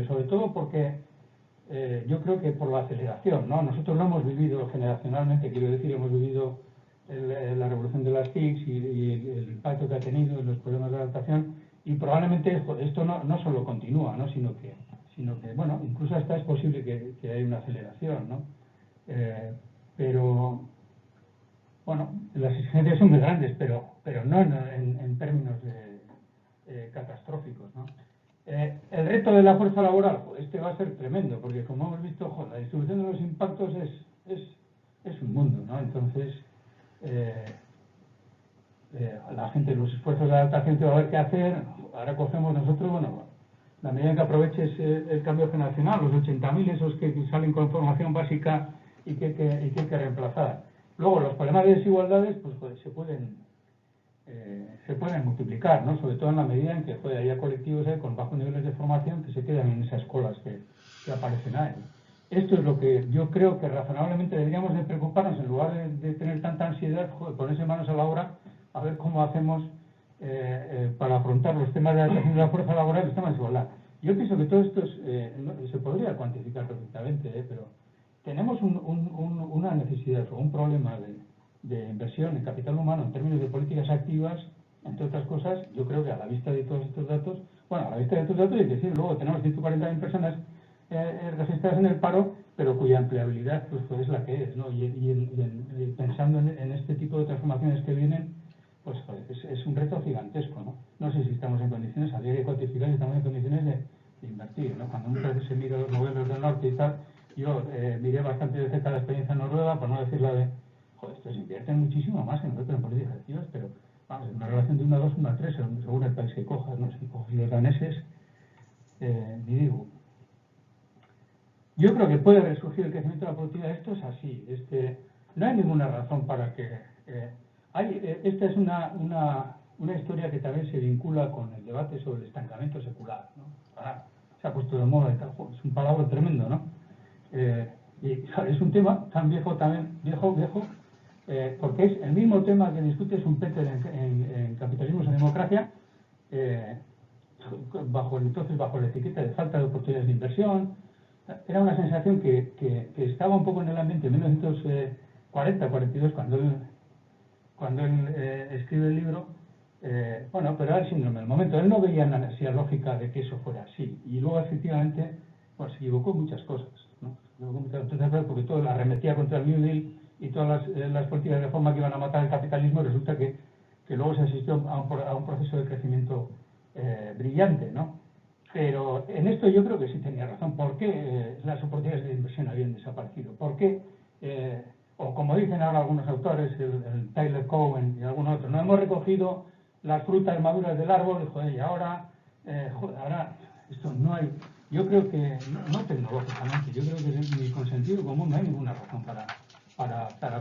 sobre todo porque yo creo que por la aceleración, ¿no? Nosotros lo hemos vivido generacionalmente, quiero decir, hemos vivido la revolución de las TICs y el impacto que ha tenido en los problemas de adaptación, y probablemente esto no solo continúa, ¿no? sino que bueno, incluso hasta es posible que haya una aceleración, ¿no? Pero bueno, las exigencias son muy grandes, pero no en términos catastróficos, ¿no? El reto de la fuerza laboral, este va a ser tremendo, porque como hemos visto, la distribución de los impactos es un mundo, ¿no? Entonces, la gente, los esfuerzos de adaptación que va a haber que hacer, ahora cogemos nosotros, bueno, la medida en que aproveches el cambio generacional, los 80.000 esos que salen con formación básica y que hay que reemplazar. Luego, los problemas de desigualdades, pues se pueden multiplicar, ¿no? Sobre todo en la medida en que haya colectivos con bajos niveles de formación que se quedan en esas colas que aparecen ahí. Esto es lo que yo creo que razonablemente deberíamos de preocuparnos, en lugar de tener tanta ansiedad, ponerse manos a la obra a ver cómo hacemos para afrontar los temas de adaptación de la fuerza laboral y los temas de desigualdad. Yo pienso que todo esto se podría cuantificar perfectamente, pero tenemos una necesidad o un problema de inversión en capital humano en términos de políticas activas, entre otras cosas. Yo creo que a la vista de todos estos datos, bueno, a la vista de estos datos hay que decir, luego tenemos 140.000 personas registradas en el paro, pero cuya empleabilidad pues es la que es, ¿no? Y pensando en este tipo de transformaciones que vienen, pues es un reto gigantesco, ¿no? No sé si estamos en condiciones, habría que cuantificar si estamos en condiciones de invertir, ¿no? Cuando muchas veces se mira los modelos del norte y tal, yo miré bastante de cerca la experiencia noruega, por no decir la de, estos invierten muchísimo más que nosotros en políticas activas, pero vamos, en una relación de 1 a 2, 1 a 3, según el país que cojas, ¿no? Si coges los daneses, ni digo. Yo creo que puede resurgir el crecimiento de la productividad. Esto es así. No hay ninguna razón para que... esta es una historia que también se vincula con el debate sobre el estancamiento secular, ¿no? Ahora se ha puesto de moda y tal, es un palabra tremendo, ¿no? Y es un tema tan viejo, porque es el mismo tema que discute Schumpeter en Capitalismo en Democracia, bajo la etiqueta de falta de oportunidades de inversión. Era una sensación que estaba un poco en el ambiente en 1940-42, cuando él escribe el libro. Bueno, pero era el síndrome del momento. Él no veía una necesidad lógica de que eso fuera así. Y luego, efectivamente, pues se equivocó en muchas cosas, ¿no? Porque todo arremetía contra el New Deal y todas las políticas de reforma que iban a matar el capitalismo, y resulta que luego se asistió a un proceso de crecimiento brillante, ¿no? Pero en esto yo creo que sí tenía razón. ¿Por qué las oportunidades de inversión habían desaparecido? ¿Por qué, o como dicen ahora algunos autores, el Tyler Cowen y algunos otros, no hemos recogido las frutas maduras del árbol, y ahora esto no hay... Yo creo que, no tecnológicamente, yo creo que ni con sentido común no hay ninguna razón para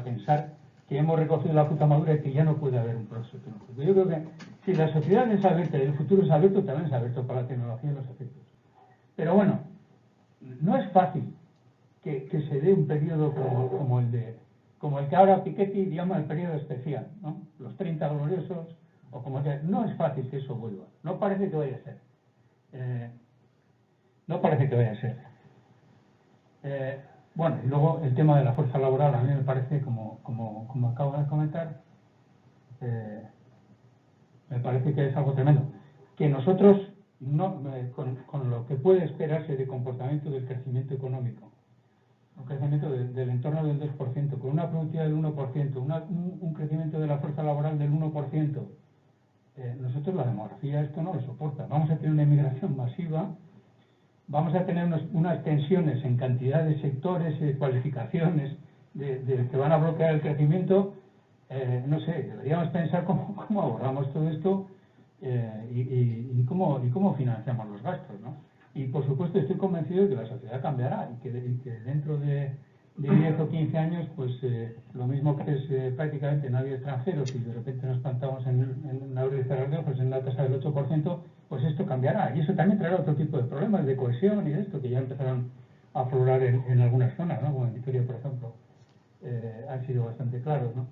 pensar que hemos recogido la fruta madura y que ya no puede haber un proceso tecnológico. Yo creo que si la sociedad es abierta y el futuro es abierto, también es abierto para la tecnología y los efectos. Pero bueno, no es fácil que se dé un periodo como el que ahora Piketty llama el periodo especial, ¿no? Los 30 gloriosos, o como que no es fácil que eso vuelva. No parece que vaya a ser. No parece que vaya a ser. Bueno, y luego el tema de la fuerza laboral, a mí me parece, como acabo de comentar, me parece que es algo tremendo. Que nosotros, con lo que puede esperarse de comportamiento del crecimiento económico, un crecimiento del entorno del 2%, con una productividad del 1%, un crecimiento de la fuerza laboral del 1%, nosotros la demografía esto no lo soporta. Vamos a tener una inmigración masiva, vamos a tener unas tensiones en cantidad de sectores y de cualificaciones que van a bloquear el crecimiento. No sé, deberíamos pensar cómo abordamos todo esto y cómo financiamos los gastos, ¿no? Y por supuesto estoy convencido de que la sociedad cambiará y que dentro de 10 o 15 años, pues lo mismo que es prácticamente nadie extranjero, si de repente nos plantamos en abrir y cerrar de ojos en una tasa del 8%, pues esto cambiará. Y eso también traerá otro tipo de problemas de cohesión y de esto, que ya empezaron a aflorar en algunas zonas, ¿no? Como en Vitoria, por ejemplo, han sido bastante claros, ¿no?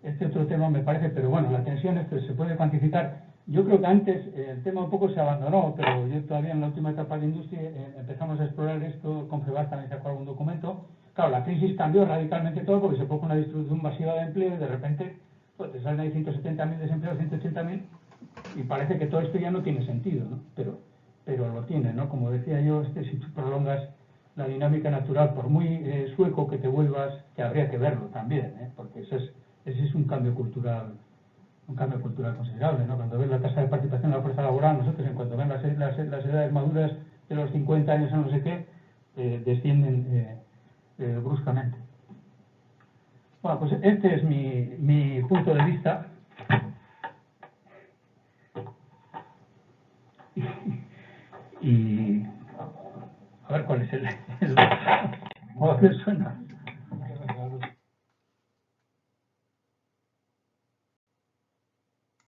Este otro tema me parece, pero bueno, la tensión esto se puede cuantificar. Yo creo que antes el tema un poco se abandonó, pero yo todavía en la última etapa de industria empezamos a explorar esto, con Confebask también sacó algún documento. Claro, la crisis cambió radicalmente todo porque se produjo una distribución masiva de empleo y de repente pues, te salen ahí 170.000 desempleados, 180.000 y parece que todo esto ya no tiene sentido, ¿no? Pero lo tiene, ¿no? Como decía yo, si tú prolongas la dinámica natural, por muy sueco que te vuelvas, que habría que verlo también, porque ese es un cambio cultural considerable, ¿no? Cuando ves la tasa de participación en la fuerza laboral, nosotros en cuanto ven las edades maduras de los 50 años o no sé qué, descienden bruscamente. Bueno, pues este es mi punto de vista. Y a ver cuál es el modo que suena.